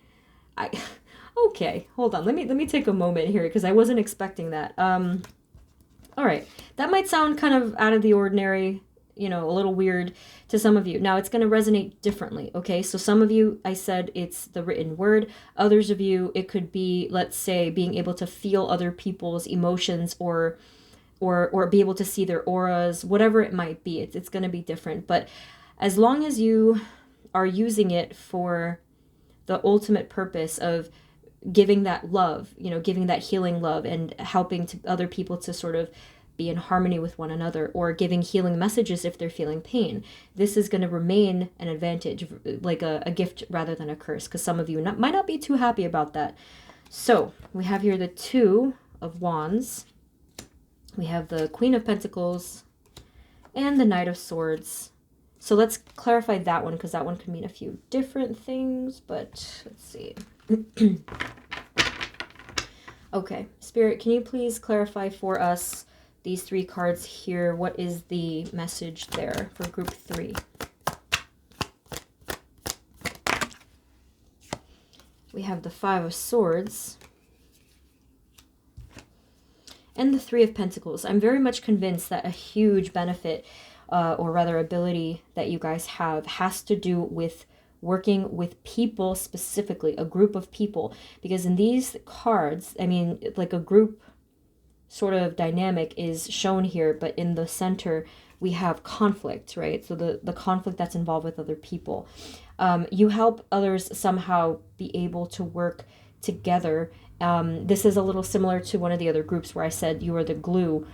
Okay, hold on. Let me take a moment here because I wasn't expecting that. All right, that might sound kind of out of the ordinary, a little weird to some of you. Now, it's going to resonate differently, okay? So some of you, I said it's the written word. Others of you, it could be, let's say, being able to feel other people's emotions or be able to see their auras, whatever it might be. It's going to be different. But as long as you are using it for the ultimate purpose of giving that love, giving that healing love and helping to other people to sort of be in harmony with one another or giving healing messages if they're feeling pain, this is going to remain an advantage, like a gift rather than a curse, because some of you might not be too happy about that. So we have here the Two of Wands. We have the Queen of Pentacles and the Knight of Swords. So let's clarify that one because that one can mean a few different things, but let's see. Okay, Spirit, can you please clarify for us these three cards here? What is the message there for group 3? We have the Five of Swords and the Three of Pentacles. I'm very much convinced that a huge benefit, or rather ability, that you guys have has to do with working with people specifically, a group of people. Because in these cards, I mean, like a group sort of dynamic is shown here, but in the center we have conflict, right? So the conflict that's involved with other people. You help others somehow be able to work together. This is a little similar to one of the other groups where I said you are the glue.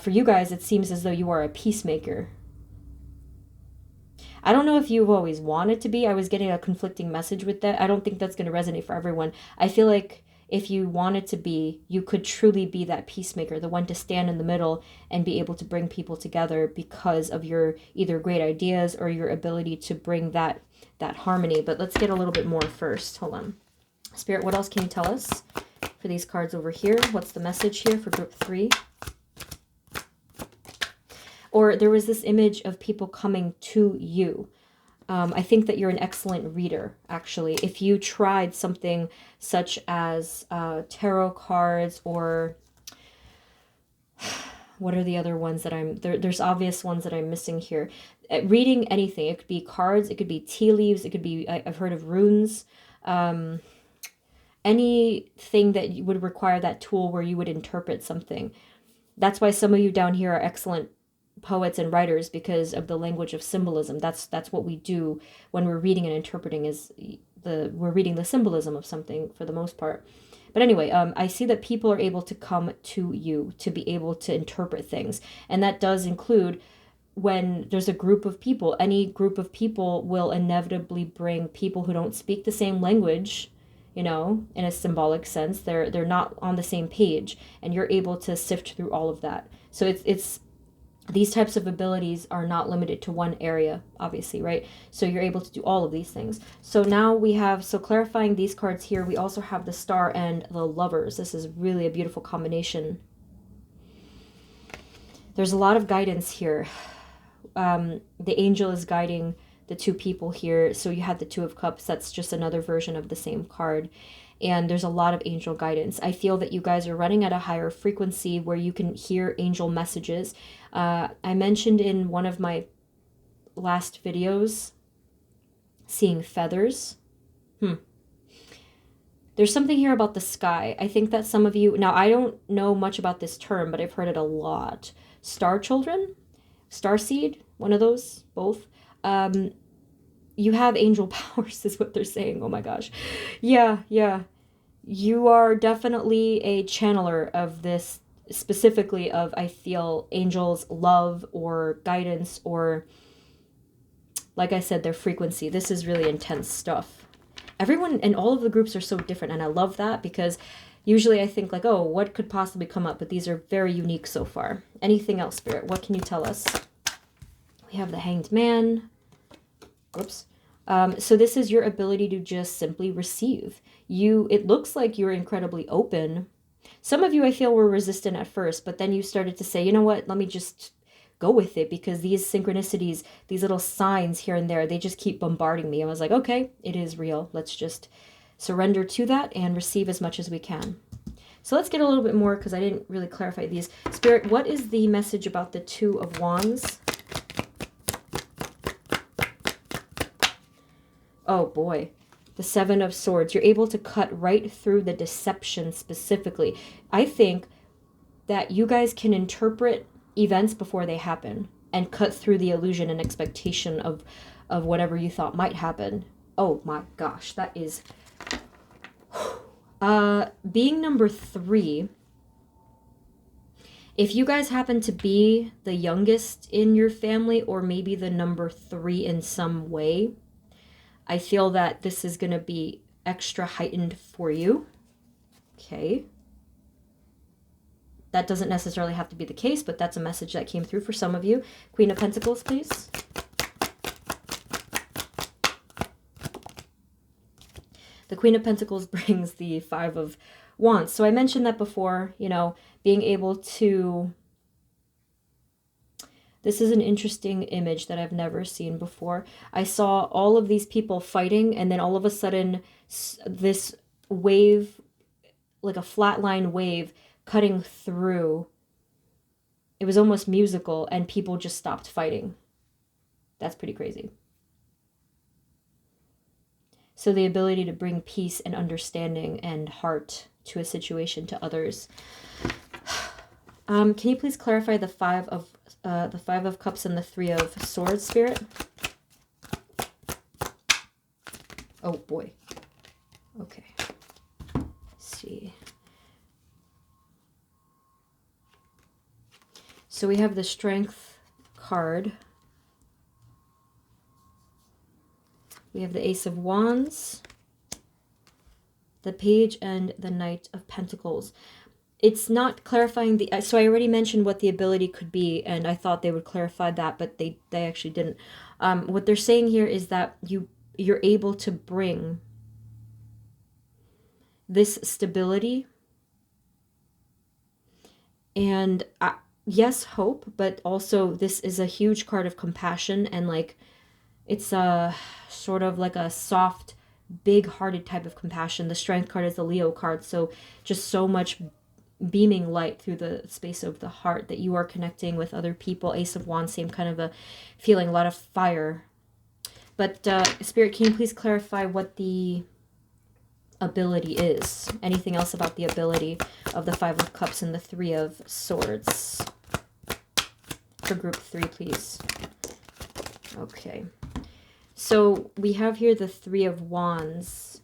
For you guys, it seems as though you are a peacemaker. I don't know if you've always wanted to be. I was getting a conflicting message with that. I don't think that's going to resonate for everyone. I feel like if you wanted to be, you could truly be that peacemaker, the one to stand in the middle and be able to bring people together because of your either great ideas or your ability to bring that harmony. But let's get a little bit more first. Hold on. Spirit, what else can you tell us for these cards over here? What's the message here for group 3? Or there was this image of people coming to you. I think that you're an excellent reader, actually. If you tried something such as tarot cards, or what are the other ones that there's obvious ones that I'm missing here. Reading anything. It could be cards, it could be tea leaves, it could be, I've heard of runes. Anything that would require that tool where you would interpret something. That's why some of you down here are excellent poets and writers, because of the language of symbolism. That's what we do when we're reading and interpreting, is we're reading the symbolism of something for the most part. But anyway, I see that people are able to come to you to be able to interpret things, and that does include when there's a group of people. Any group of people will inevitably bring people who don't speak the same language, you know, in a symbolic sense. They're not on the same page, and you're able to sift through all of that. So it's these types of abilities are not limited to one area, obviously, right? So you're able to do all of these things. So now we have, so clarifying these cards here, we also have the Star and the Lovers. This is really a beautiful combination. There's a lot of guidance here. The angel is guiding the two people here. So you have the Two of Cups. That's just another version of the same card. And there's a lot of angel guidance. I feel that you guys are running at a higher frequency where you can hear angel messages. I mentioned in one of my last videos seeing feathers. There's something here about the sky. I think that some of you, now I don't know much about this term, but I've heard it a lot. Star children? Starseed? One of those? Both? You have angel powers is what they're saying. Oh my gosh. Yeah. You are definitely a channeler of this, specifically of, I feel, angels' love or guidance, or, like I said, their frequency. This is really intense stuff. Everyone and all of the groups are so different, and I love that, because usually I think like, oh, what could possibly come up? But these are very unique so far. Anything else, Spirit? What can you tell us? We have the Hanged Man. Whoops. So this is your ability to just simply receive. It looks like you're incredibly open. Some of you, I feel, were resistant at first, but then you started to say, you know what, let me just go with it, because these synchronicities, these little signs here and there, they just keep bombarding me. I was like, okay, it is real. Let's just surrender to that and receive as much as we can. So let's get a little bit more, because I didn't really clarify these. Spirit, what is the message about the Two of Wands? Oh boy, the Seven of Swords. You're able to cut right through the deception specifically. I think that you guys can interpret events before they happen and cut through the illusion and expectation of whatever you thought might happen. Oh my gosh, that is... being number 3, if you guys happen to be the youngest in your family, or maybe the number 3 in some way, I feel that this is going to be extra heightened for you. Okay. That doesn't necessarily have to be the case, but that's a message that came through for some of you. Queen of Pentacles, please. The Queen of Pentacles brings the Five of Wands. So I mentioned that before, you know, being able to... This is an interesting image that I've never seen before. I saw all of these people fighting, and then all of a sudden this wave, like a flatline wave, cutting through. It was almost musical, and people just stopped fighting. That's pretty crazy. So the ability to bring peace and understanding and heart to a situation, to others. Can you please clarify the Five of Cups and the Three of Swords, Spirit? Oh boy. Okay. Let's see. So we have the Strength card. We have the Ace of Wands, the Page, and the Knight of Pentacles. It's not clarifying the... So I already mentioned what the ability could be, and I thought they would clarify that, but they actually didn't. What they're saying here is that you're able to bring this stability and yes, hope, but also this is a huge card of compassion, and like it's a sort of like a soft, big-hearted type of compassion. The Strength card is the Leo card, so just so much beaming light through the space of the heart that you are connecting with other people. Ace of Wands, same kind of a feeling, a lot of fire. But Spirit, can you please clarify what the ability is? Anything else about the ability of the Five of Cups and the Three of Swords? For group 3, please. Okay. So we have here the Three of Wands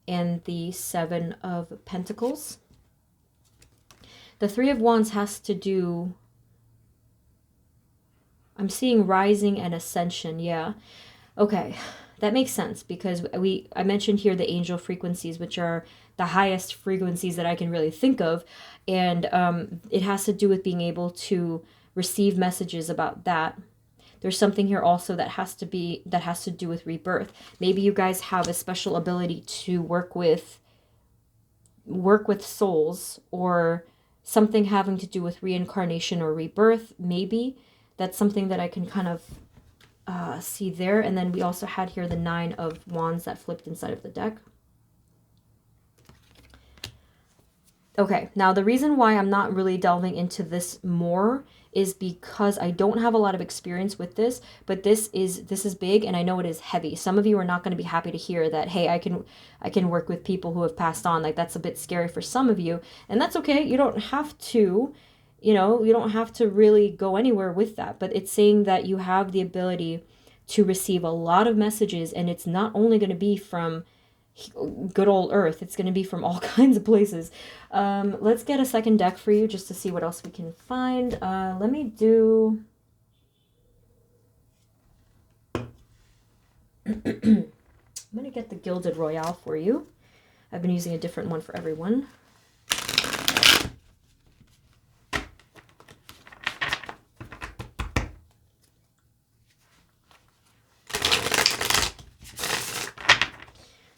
and the Seven of Pentacles. The Three of Wands has to do... I'm seeing rising and ascension, yeah. Okay, that makes sense because I mentioned here the angel frequencies, which are the highest frequencies that I can really think of. And it has to do with being able to receive messages about that. There's something here also that has to do with rebirth. Maybe you guys have a special ability to work with souls, or something having to do with reincarnation or rebirth. Maybe that's something that I can kind of see there. And then we also had here the Nine of Wands that flipped inside of the deck. Okay, now the reason why I'm not really delving into this more is because I don't have a lot of experience with this, but this is big, and I know it is heavy. Some of you are not going to be happy to hear that, hey, I can work with people who have passed on. Like, that's a bit scary for some of you, and that's okay. You don't have to, you don't have to really go anywhere with that, but it's saying that you have the ability to receive a lot of messages, and it's not only going to be from good old Earth. It's going to be from all kinds of places. Let's get a second deck for you just to see what else we can find. Let me do... I'm going to get the Gilded Royale for you. I've been using a different one for everyone.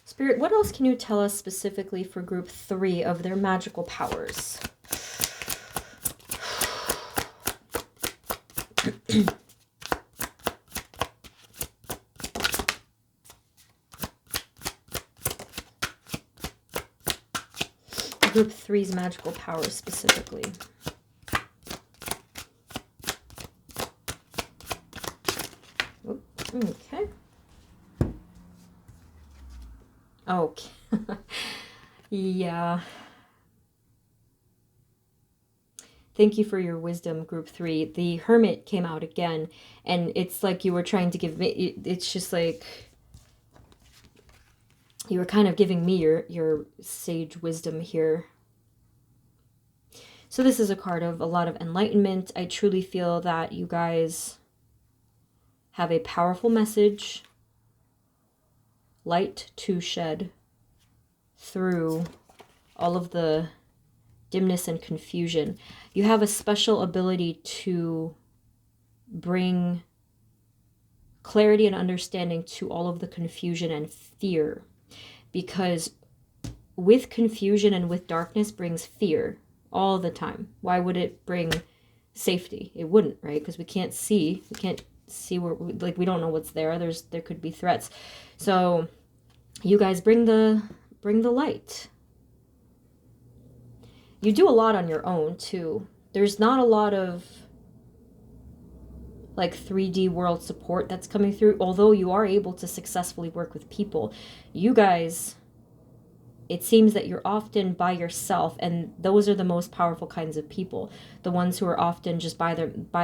Spirit, what else can you tell us specifically for group 3 of their magical powers? Group 3's magical powers specifically. Okay. Okay. Yeah. Thank you for your wisdom, group 3. The Hermit came out again, and it's like you were trying to give me... It's just like... You were kind of giving me your sage wisdom here. So this is a card of a lot of enlightenment. I truly feel that you guys have a powerful message, light to shed through all of the dimness and confusion. You have a special ability to bring clarity and understanding to all of the confusion and fear, because with confusion and with darkness brings fear all the time. Why would it bring safety? It wouldn't, right? Because we can't see where, like, we don't know what's there. There could be threats. So you guys bring the light. You do a lot on your own too. There's not a lot of like 3D world support that's coming through. Although you are able to successfully work with people, you guys, it seems that you're often by yourself, and those are the most powerful kinds of people. The ones who are often just by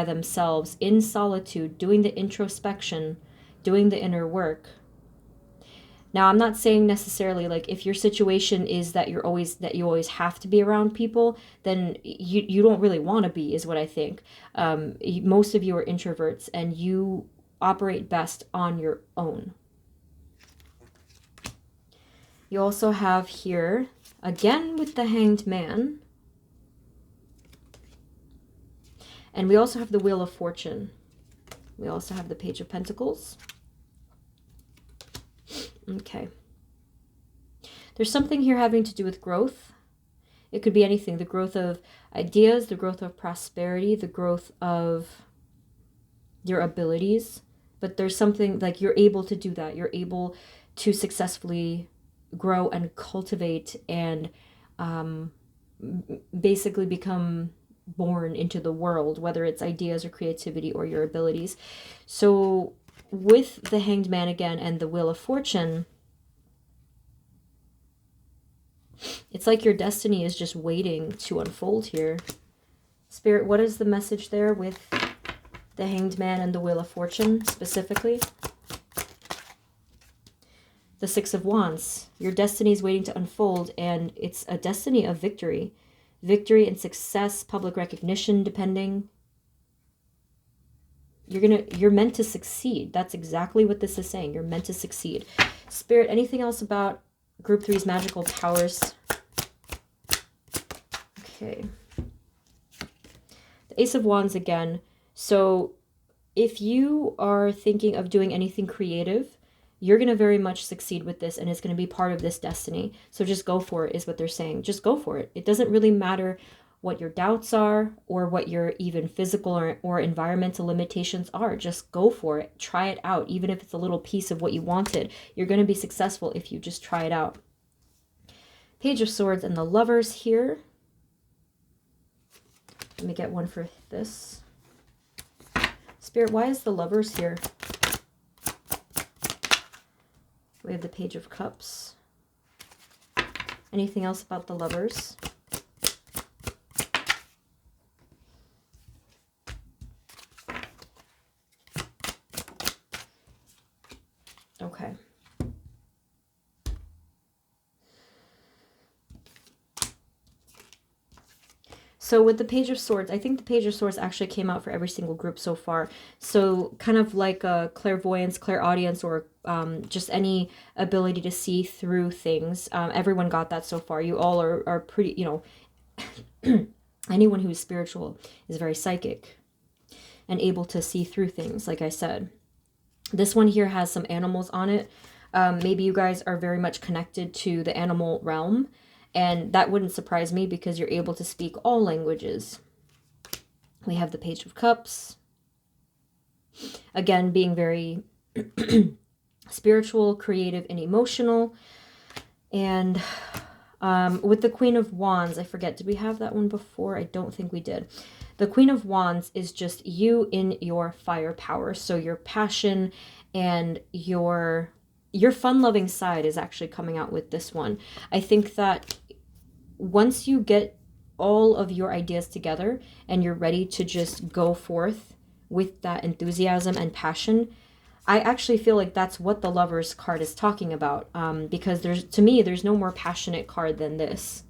themselves in solitude, doing the introspection, doing the inner work. Now, I'm not saying necessarily like if your situation is that you always have to be around people, then you don't really want to be, is what I think. Most of you are introverts and you operate best on your own. You also have here, again with the Hanged Man, and we also have the Wheel of Fortune. We also have the Page of Pentacles. Okay. There's something here having to do with growth. It could be anything. The growth of ideas, the growth of prosperity, the growth of your abilities. But there's something like you're able to do that. You're able to successfully grow and cultivate and basically become born into the world, whether it's ideas or creativity or your abilities. So with the Hanged Man again and the Wheel of Fortune, it's like your destiny is just waiting to unfold here. Spirit, what is the message there with the Hanged Man and the Wheel of Fortune specifically? The Six of Wands. Your destiny is waiting to unfold, and it's a destiny of victory. Victory and success, public recognition, depending. You're meant to succeed. That's exactly what this is saying. You're meant to succeed. Spirit, anything else about Group 3's magical powers? Okay. The Ace of Wands again. So if you are thinking of doing anything creative, you're going to very much succeed with this, and it's going to be part of this destiny. So just go for it is what they're saying. Just go for it. It doesn't really matter what your doubts are or what your even physical or environmental limitations are. Just go for it. Try it out. Even if it's a little piece of what you wanted, you're going to be successful if you just try it out. Page of Swords and the Lovers here. Let me get one for this. Spirit, why is the Lovers here? We have the Page of Cups. Anything else about the Lovers? Okay. So with the Page of Swords, I think the Page of Swords actually came out for every single group so far. So kind of like a clairvoyance, clairaudience, or just any ability to see through things. Everyone got that so far. You all are pretty, you know, anyone who's spiritual is very psychic and able to see through things, like I said. This one here has some animals on it. Maybe you guys are very much connected to the animal realm, and that wouldn't surprise me because you're able to speak all languages. We have the Page of Cups. Again, being very spiritual, creative, and emotional. And with the Queen of Wands, I forget, did we have that one before? I don't think we did. The Queen of Wands is just you in your fire power. So your passion and your fun-loving side is actually coming out with this one. I think that once you get all of your ideas together and you're ready to just go forth with that enthusiasm and passion, I actually feel like that's what the Lovers card is talking about, because to me, there's no more passionate card than this.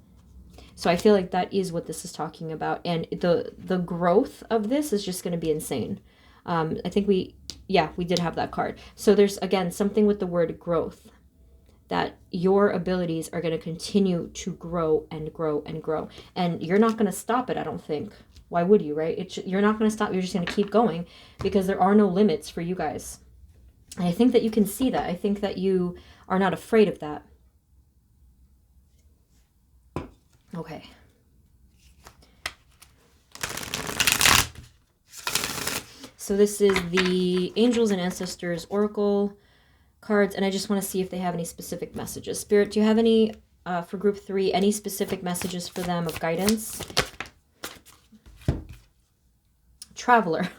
So I feel like that is what this is talking about. And the growth of this is just going to be insane. I think we did have that card. So there's, again, something with the word growth, that your abilities are going to continue to grow and grow and grow. And you're not going to stop it, I don't think. Why would you, right? You're not going to stop. You're just going to keep going because there are no limits for you guys. And I think that you can see that. I think that you are not afraid of that. Okay. So this is the Angels and Ancestors Oracle cards, and I just want to see if they have any specific messages. Spirit, do you have any, for group 3, any specific messages for them of guidance? traveler.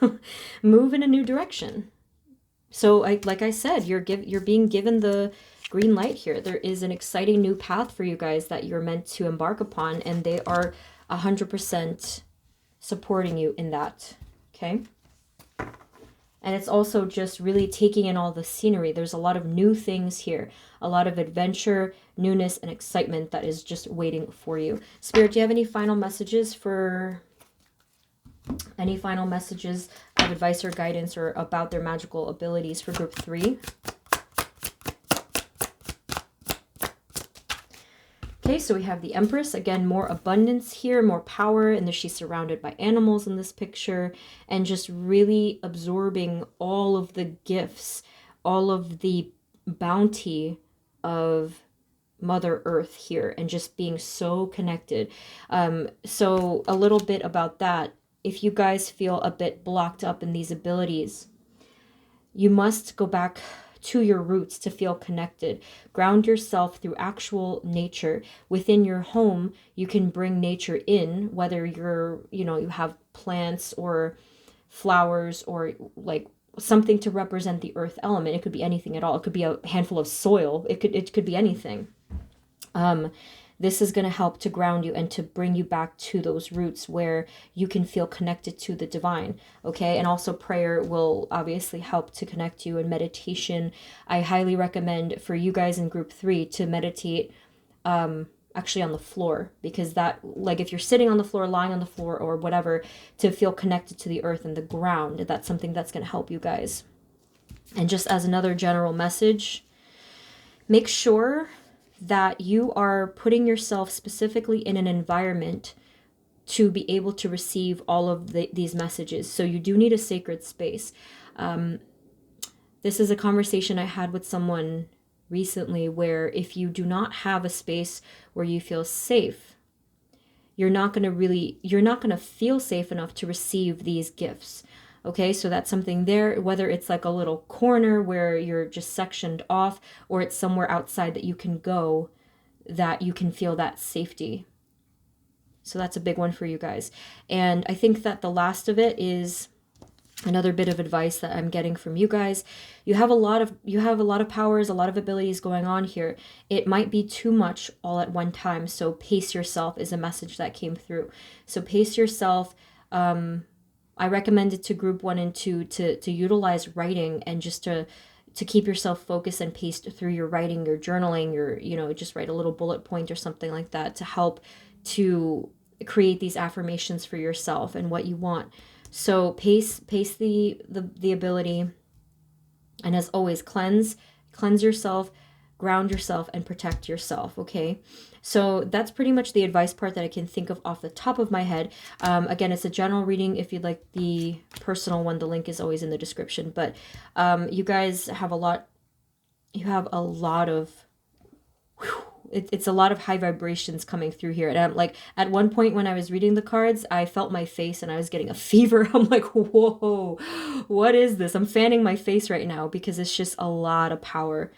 Move in a new direction. So like I said, you're being given the green light here. There is an exciting new path for you guys that you're meant to embark upon, and they are 100% supporting you in that. Okay. And it's also just really taking in all the scenery. There's a lot of new things here, a lot of adventure, newness, and excitement that is just waiting for you. Spirit, do you have any final messages of advice or guidance or about their magical abilities for group 3? Okay, so we have the Empress. Again, more abundance here, more power, and she's surrounded by animals in this picture, and just really absorbing all of the gifts, all of the bounty of Mother Earth here, and just being so connected. So a little bit about that. If you guys feel a bit blocked up in these abilities, you must go back to your roots to feel connected. Ground yourself through actual nature. Within your home, you can bring nature in, whether you have plants or flowers or like something to represent the earth element. It could be anything at all. It could be a handful of soil. It could be anything. This is going to help to ground you and to bring you back to those roots where you can feel connected to the divine, okay? And also prayer will obviously help to connect you, and meditation. I highly recommend for you guys in group 3 to meditate actually on the floor, because that, like if you're sitting on the floor, lying on the floor or whatever, to feel connected to the earth and the ground, that's something that's going to help you guys. And just as another general message, make sure that you are putting yourself specifically in an environment to be able to receive all of these messages. So you do need a sacred space. This is a conversation I had with someone recently, where if you do not have a space where you feel safe, you're not going to feel safe enough to receive these gifts. Okay, so that's something there, whether it's like a little corner where you're just sectioned off, or it's somewhere outside that you can go, that you can feel that safety. So that's a big one for you guys. And I think that the last of it is another bit of advice that I'm getting from you guys. You have a lot of powers, a lot of abilities going on here. It might be too much all at one time, so pace yourself is a message that came through. So pace yourself. I recommend it to group 1 and 2 to utilize writing, and just to keep yourself focused and paced through your writing, your journaling, your just write a little bullet point or something like that to help to create these affirmations for yourself and what you want. So pace the ability, and as always, cleanse yourself, ground yourself, and protect yourself. Okay, so that's pretty much the advice part that I can think of off the top of my head. Again, it's a general reading. If you'd like the personal one, the link is always in the description. But you guys have a lot. You have a lot of. It's a lot of high vibrations coming through here. And I'm like, at one point when I was reading the cards, I felt my face and I was getting a fever. I'm like, whoa, what is this? I'm fanning my face right now because it's just a lot of power.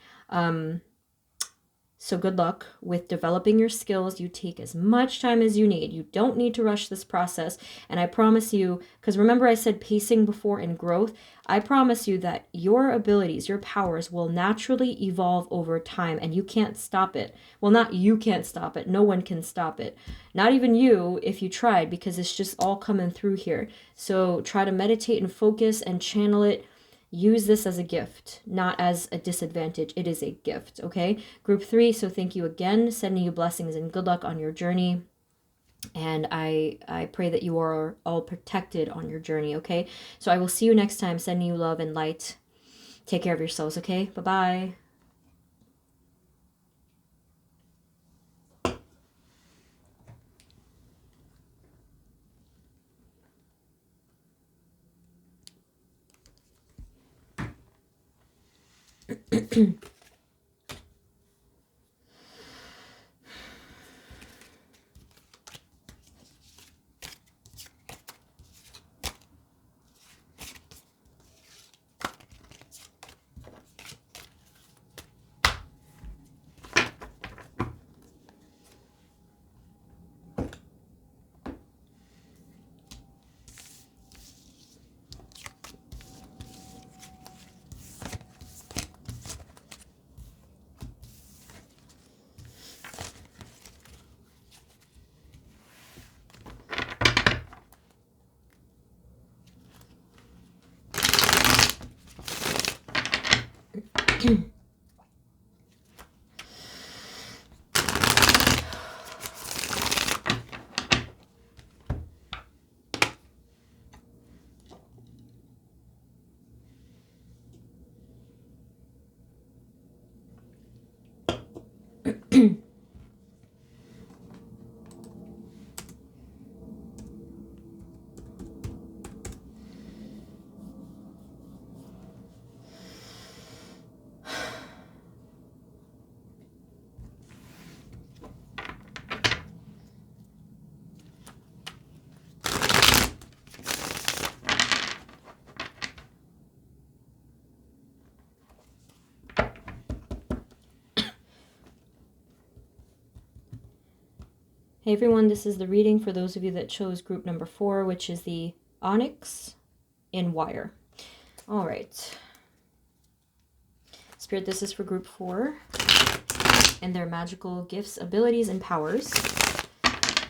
So good luck with developing your skills. You take as much time as you need. You don't need to rush this process. And I promise you, because remember I said pacing before and growth, I promise you that your abilities, your powers will naturally evolve over time, and you can't stop it. Well, not you can't stop it. No one can stop it. Not even you if you tried, because it's just all coming through here. So try to meditate and focus and channel it. Use this as a gift, not as a disadvantage. It is a gift, okay? Group 3, so thank you again. Sending you blessings and good luck on your journey. And I pray that you are all protected on your journey, okay? So I will see you next time. Sending you love and light. Take care of yourselves, okay? Bye-bye. Hey everyone, this is the reading for those of you that chose group number 4, which is the onyx in wire. All right. Spirit, this is for group 4 and their magical gifts, abilities, and powers.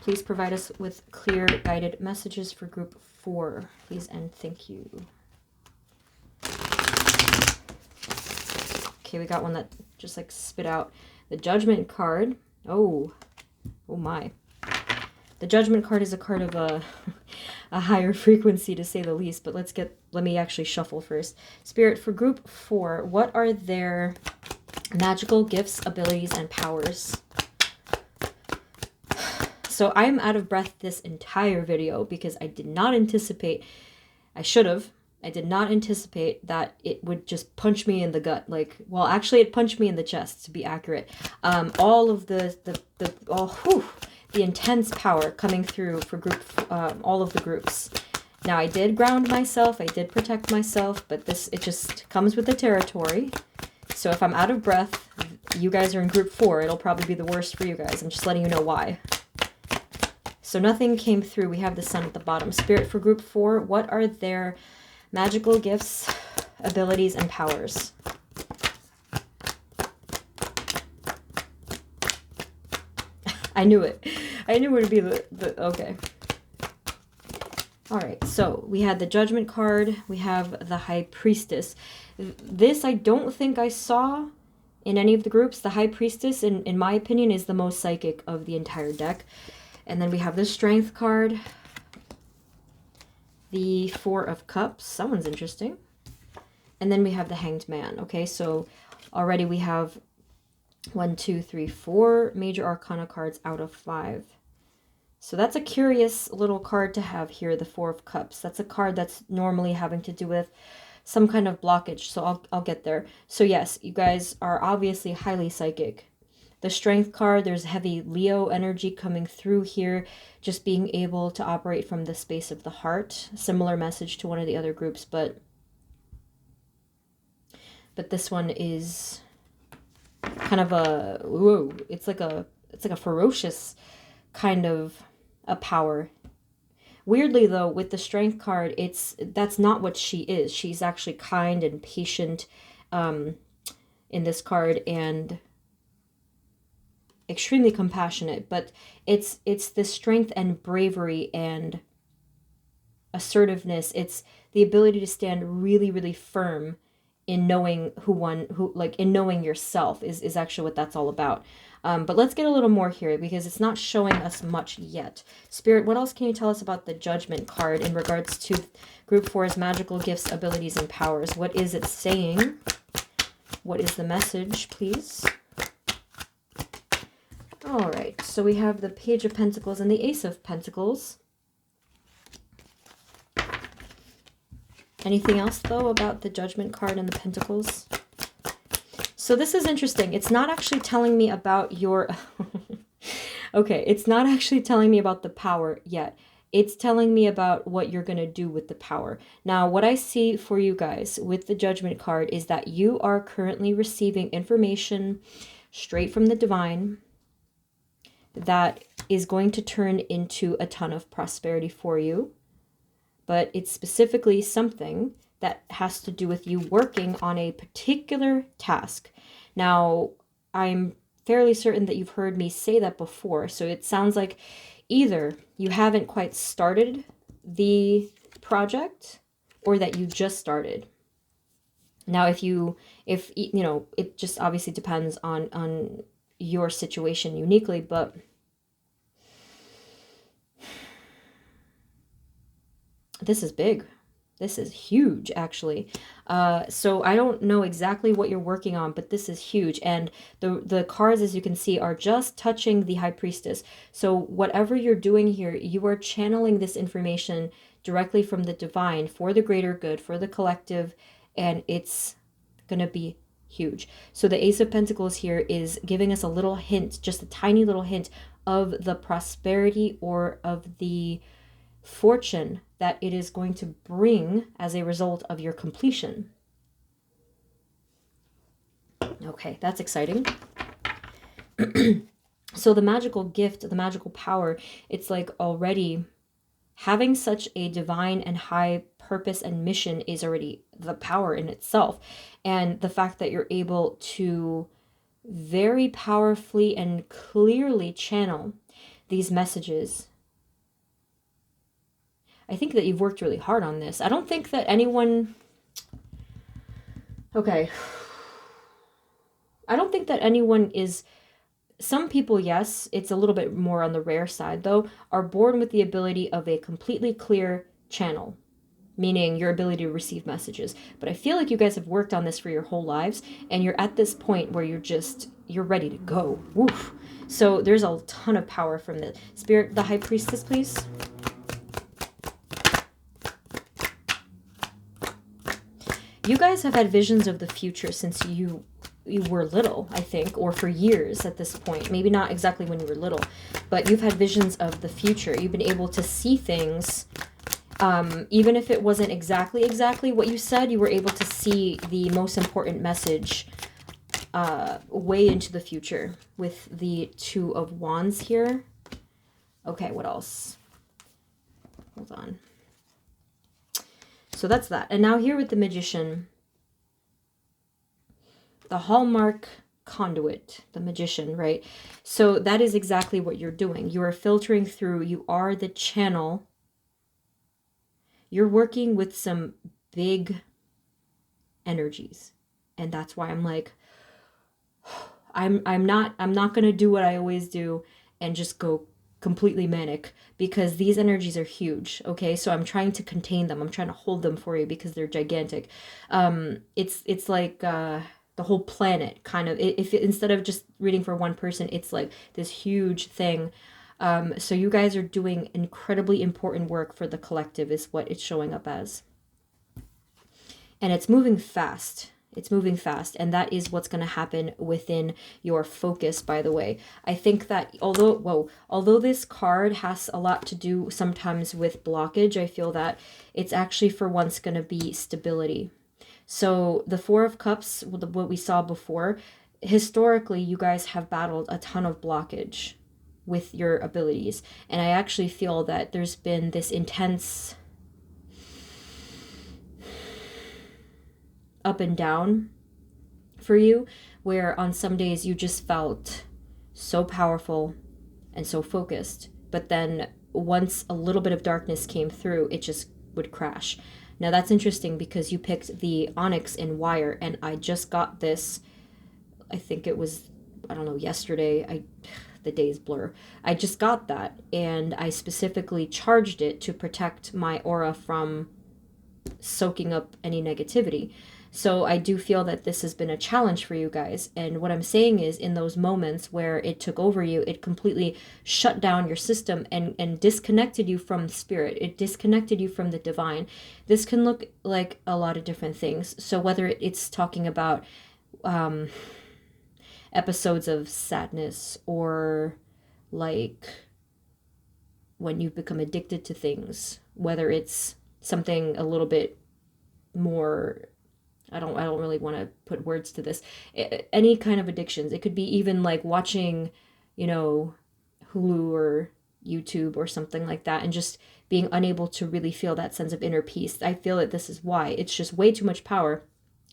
Please provide us with clear guided messages for group 4, please and thank you. Okay, we got one that just like spit out the Judgment card. Oh my. The Judgment card is a card of a higher frequency, to say the least, but let me actually shuffle first. Spirit, for group 4, what are their magical gifts, abilities, and powers? So I'm out of breath this entire video because I did not anticipate, I did not anticipate that it would just punch me in the gut. Like, well, actually it punched me in the chest, to be accurate. All of the intense power coming through for all of the groups. Now, I did ground myself, I did protect myself, but it just comes with the territory. So if I'm out of breath, you guys are in group 4, it'll probably be the worst for you guys. I'm just letting you know why. So nothing came through. We have the sun at the bottom. Spirit, for group 4, what are their magical gifts, abilities, and powers? I knew it. I knew it would be okay. All right, so we had the Judgment card. We have the High Priestess. This I don't think I saw in any of the groups. The High Priestess, in my opinion, is the most psychic of the entire deck. And then we have the Strength card. The Four of Cups. That one's interesting. And then we have the Hanged Man. Okay, so already we have 1, 2, 3, 4 major arcana cards out of 5. So that's a curious little card to have here, the Four of Cups. That's a card that's normally having to do with some kind of blockage, so I'll get there. So yes, you guys are obviously highly psychic. The Strength card, there's heavy Leo energy coming through here, just being able to operate from the space of the heart. Similar message to one of the other groups, but this one is kind of a, whoa, it's like a ferocious kind of a power. Weirdly though, with the Strength card, that's not what she is. She's actually kind and patient in this card, and extremely compassionate, but it's the strength and bravery and assertiveness. It's the ability to stand really, really firm in knowing in knowing yourself is actually what that's all about. But let's get a little more here because it's not showing us much yet. Spirit, what else can you tell us about the Judgment card in regards to group 4's magical gifts, abilities, and powers? What is it saying? What is the message, please? All right, so we have the Page of Pentacles and the Ace of Pentacles. Anything else, though, about the Judgment card and the Pentacles? So this is interesting. It's not actually telling me about your... Okay, it's not actually telling me about the power yet. It's telling me about what you're going to do with the power. Now, what I see for you guys with the Judgment card is that you are currently receiving information straight from the divine that is going to turn into a ton of prosperity for you. But it's specifically something that has to do with you working on a particular task. Now, I'm fairly certain that you've heard me say that before, so it sounds like either you haven't quite started the project or that you just started. Now, if you know, it just obviously depends on your situation uniquely, but this is big. This is huge, actually. So I don't know exactly what you're working on, but this is huge. And the cards, as you can see, are just touching the High Priestess. So whatever you're doing here, you are channeling this information directly from the divine for the greater good, for the collective, and it's going to be huge. So the Ace of Pentacles here is giving us a little hint, just a tiny little hint of the prosperity or of the fortune that it is going to bring as a result of your completion. Okay, that's exciting. So the magical gift, the magical power, it's like already having such a divine and high purpose and mission is already the power in itself. And the fact that you're able to very powerfully and clearly channel these messages, I think that you've worked really hard on this. I don't think that anyone... Okay. I don't think that anyone is... Some people, yes, it's a little bit more on the rare side, though, are born with the ability of a completely clear channel, meaning your ability to receive messages. But I feel like you guys have worked on this for your whole lives, and you're at this point where you're ready to go. Woof. So there's a ton of power from the Spirit, the High Priestess, please. You guys have had visions of the future since you were little, I think, or for years at this point. Maybe not exactly when you were little, but you've had visions of the future. You've been able to see things, even if it wasn't exactly what you said, you were able to see the most important message way into the future with the Two of Wands here. Okay, what else? Hold on. So that's that. And now here with the Magician, the hallmark conduit, the Magician, right? So that is exactly what you're doing. You are filtering through. You are the channel. You're working with some big energies. And that's why I'm like, I'm not going to do what I always do and just go completely manic, because these energies are huge. Okay, so I'm trying to contain them. I'm trying to hold them for you because they're gigantic. It's like the whole planet kind of. Instead of just reading for one person, it's like this huge thing. So you guys are doing incredibly important work for the collective, is what it's showing up as, and it's moving fast. It's moving fast, and that is what's going to happen within your focus, by the way. I think that although this card has a lot to do sometimes with blockage, I feel that it's actually for once going to be stability. So the Four of Cups, what we saw before, historically, you guys have battled a ton of blockage with your abilities, and I actually feel that there's been this intense up and down for you, where on some days you just felt so powerful and so focused, but then once a little bit of darkness came through, it just would crash. Now that's interesting because you picked the onyx in wire, and I just got this, I think it was, I don't know, yesterday. The days blur. I just got that, and I specifically charged it to protect my aura from soaking up any negativity. So I do feel that this has been a challenge for you guys. And what I'm saying is, in those moments where it took over you, it completely shut down your system and disconnected you from spirit. It disconnected you from the divine. This can look like a lot of different things. So whether it's talking about episodes of sadness, or like when you've become addicted to things, whether it's something a little bit more, I don't really want to put words to this, any kind of addictions. It could be even like watching, Hulu or YouTube or something like that, and just being unable to really feel that sense of inner peace. I feel that this is why. It's just way too much power.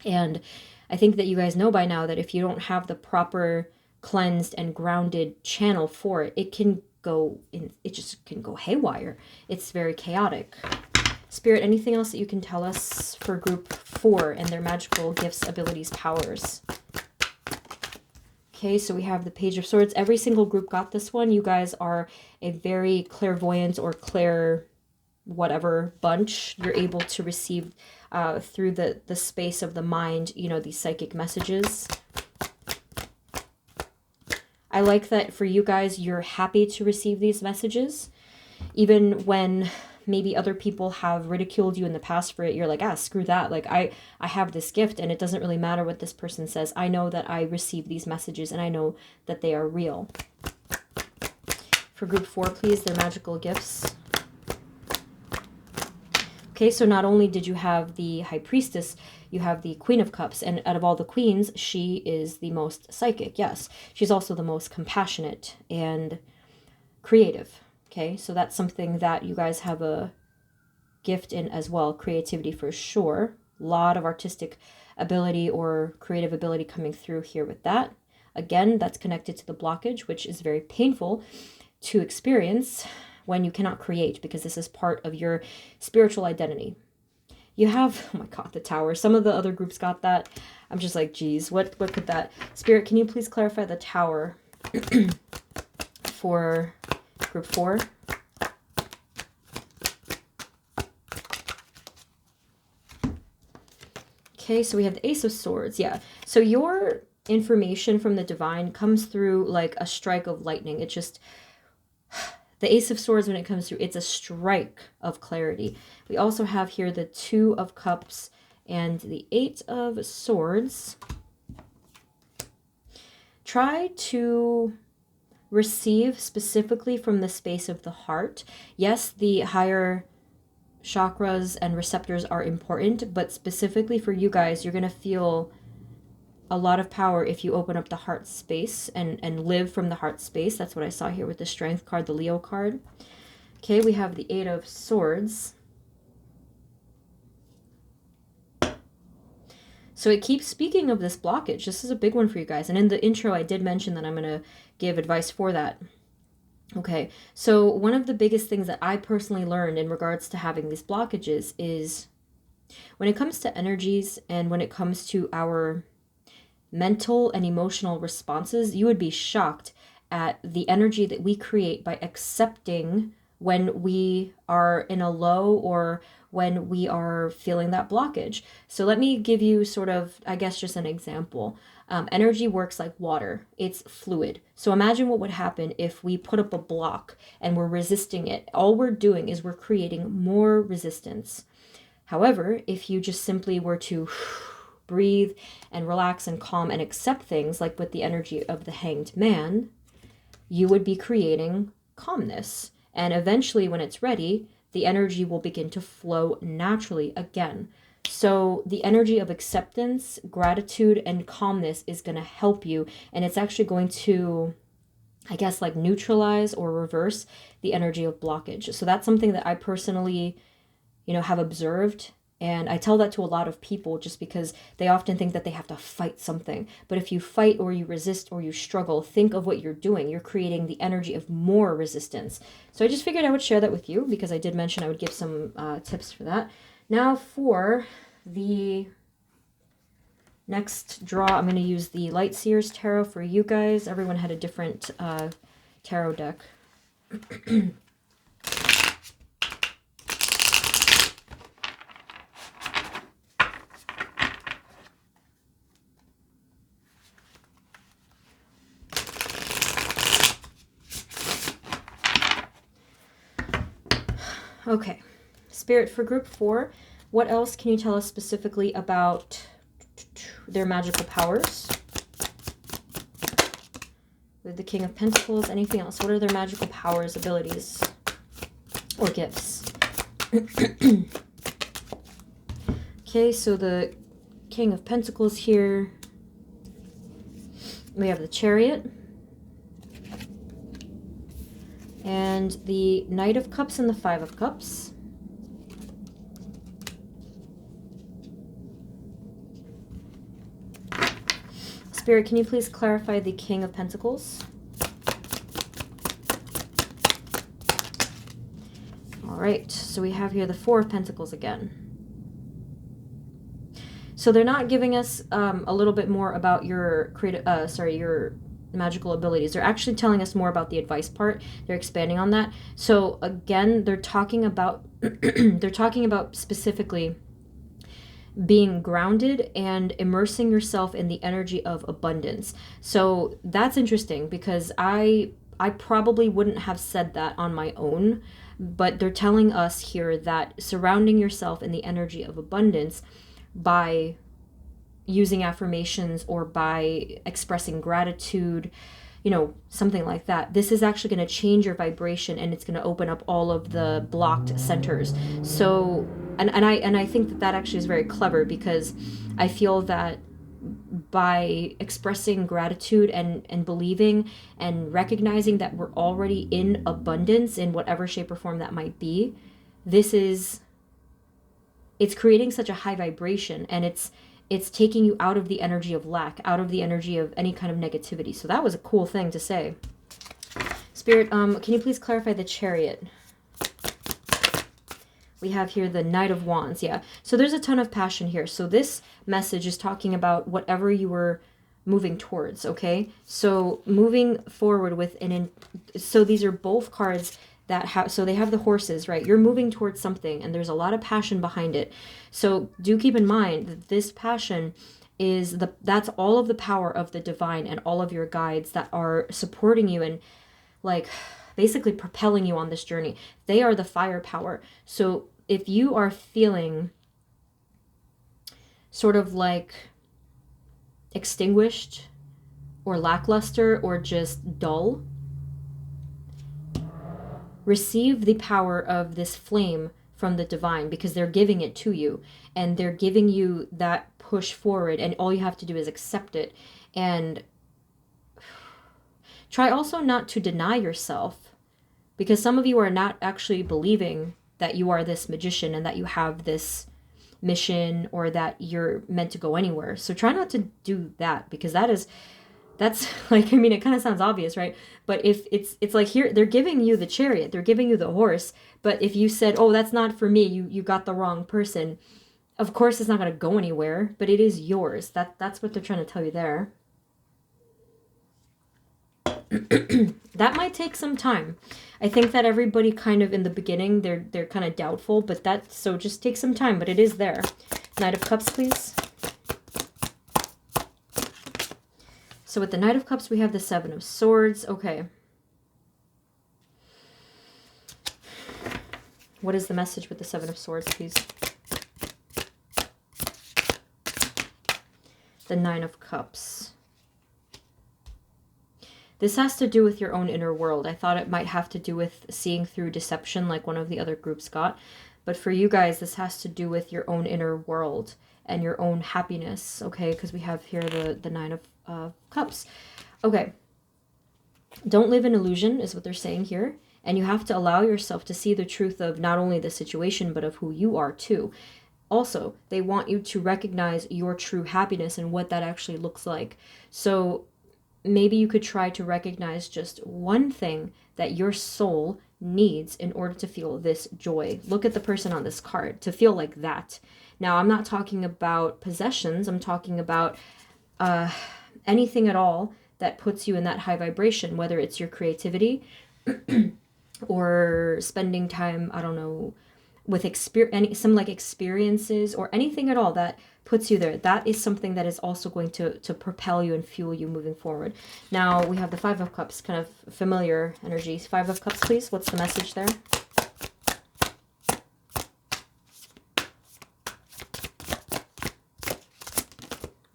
And I think that you guys know by now that if you don't have the proper cleansed and grounded channel for it, it just can go haywire. It's very chaotic. Spirit, anything else that you can tell us for group 4 and their magical gifts, abilities, powers? Okay, so we have the Page of Swords. Every single group got this one. You guys are a very clairvoyant or clair whatever bunch. You're able to receive through the space of the mind, you know, these psychic messages. I like that for you guys, you're happy to receive these messages. Even when maybe other people have ridiculed you in the past for it, you're like, ah, screw that. Like, I have this gift and it doesn't really matter what this person says. I know that I receive these messages and I know that they are real. For group 4, please, their magical gifts. Okay, so not only did you have the High Priestess, you have the Queen of Cups, and out of all the queens, she is the most psychic, yes. She's also the most compassionate and creative, okay? So that's something that you guys have a gift in as well, creativity for sure. A lot of artistic ability or creative ability coming through here with that. Again, that's connected to the blockage, which is very painful to experience when you cannot create, because this is part of your spiritual identity. You have, oh my God, the Tower. Some of the other groups got that. I'm just like, geez, what could that? Spirit, can you please clarify the Tower for group 4? Okay, so we have the Ace of Swords. Yeah, so your information from the divine comes through like a strike of lightning. It just... The Ace of Swords, when it comes through, it's a strike of clarity. We also have here the 2 of Cups and the 8 of Swords. Try to receive specifically from the space of the heart. Yes, the higher chakras and receptors are important, but specifically for you guys, you're going to feel a lot of power if you open up the heart space and live from the heart space. That's what I saw here with the Strength card, the Leo card. Okay, we have the 8 of Swords. So it keeps speaking of this blockage. This is a big one for you guys. And in the intro, I did mention that I'm going to give advice for that. Okay, so one of the biggest things that I personally learned in regards to having these blockages is when it comes to energies and when it comes to our mental and emotional responses, you would be shocked at the energy that we create by accepting when we are in a low or when we are feeling that blockage. So let me give you sort of, I guess, just an example. Energy works like water. It's fluid. So imagine what would happen if we put up a block and we're resisting it. All we're doing is we're creating more resistance. However, if you just simply were to breathe and relax and calm and accept things, like with the energy of the Hanged Man, you would be creating calmness. And eventually, when it's ready, the energy will begin to flow naturally again. So the energy of acceptance, gratitude, and calmness is going to help you. And it's actually going to, I guess, like neutralize or reverse the energy of blockage. So that's something that I personally, you know, have observed. And I tell that to a lot of people just because they often think that they have to fight something. But if you fight or you resist or you struggle, think of what you're doing. You're creating the energy of more resistance. So I just figured I would share that with you because I did mention I would give some tips for that. Now for the next draw, I'm going to use the Light Seers Tarot for you guys. Everyone had a different tarot deck. Okay, Spirit, for group 4, what else can you tell us specifically about their magical powers? With the King of Pentacles, anything else? What are their magical powers, abilities, or gifts? Okay, so the King of Pentacles here. We have the Chariot. And the Knight of Cups and the Five of Cups. Spirit, can you please clarify the King of Pentacles? All right, so we have here the Four of Pentacles again. So they're not giving us a little bit more about your your magical abilities. They're actually telling us more about the advice part. They're expanding on that. So again, they're talking about they're talking about specifically being grounded and immersing yourself in the energy of abundance. So that's interesting because I probably wouldn't have said that on my own, but they're telling us here that surrounding yourself in the energy of abundance by using affirmations or by expressing gratitude, something like that. This is actually going to change your vibration, and it's going to open up all of the blocked centers. So, and I think that actually is very clever, because I feel that by expressing gratitude and believing and recognizing that we're already in abundance in whatever shape or form that might be, it's creating such a high vibration, and it's taking you out of the energy of lack, out of the energy of any kind of negativity. So that was a cool thing to say. Spirit, can you please clarify the Chariot? We have here the Knight of Wands. Yeah, so there's a ton of passion here. So this message is talking about whatever you were moving towards, okay? So moving forward with so these are both cards that so they have the horses, right? You're moving towards something, and there's a lot of passion behind it. So do keep in mind that this passion is that's all of the power of the divine and all of your guides that are supporting you and like basically propelling you on this journey. They are the fire power. So if you are feeling sort of like extinguished or lackluster or just dull, receive the power of this flame from the divine, because they're giving it to you, and they're giving you that push forward, and all you have to do is accept it. And try also not to deny yourself, because some of you are not actually believing that you are this magician and that you have this mission or that you're meant to go anywhere. So try not to do that, because that's like, I mean, it kind of sounds obvious, right? But if it's like here, they're giving you the Chariot, they're giving you the horse. But if you said, oh, that's not for me, you got the wrong person. Of course, it's not going to go anywhere, but it is yours. That's what they're trying to tell you there. That might take some time. I think that everybody kind of in the beginning, they're kind of doubtful, but so just take some time, but it is there. Knight of Cups, please. So with the Knight of Cups, we have the Seven of Swords. Okay. What is the message with the Seven of Swords, please? The Nine of Cups. This has to do with your own inner world. I thought it might have to do with seeing through deception like one of the other groups got. But for you guys, this has to do with your own inner world and your own happiness, okay? Because we have here the Nine of Cups. Okay. Don't live in illusion is what they're saying here. And you have to allow yourself to see the truth of not only the situation, but of who you are too. Also, they want you to recognize your true happiness and what that actually looks like. So maybe you could try to recognize just one thing that your soul needs in order to feel this joy. Look at the person on this card to feel like that. Now, I'm not talking about possessions. I'm talking about anything at all that puts you in that high vibration, whether it's your creativity or spending time, I don't know, with some like experiences or anything at all that puts you there. That is something that is also going to propel you and fuel you moving forward. Now we have the Five of Cups, kind of familiar energy. Five of Cups, please. What's the message there?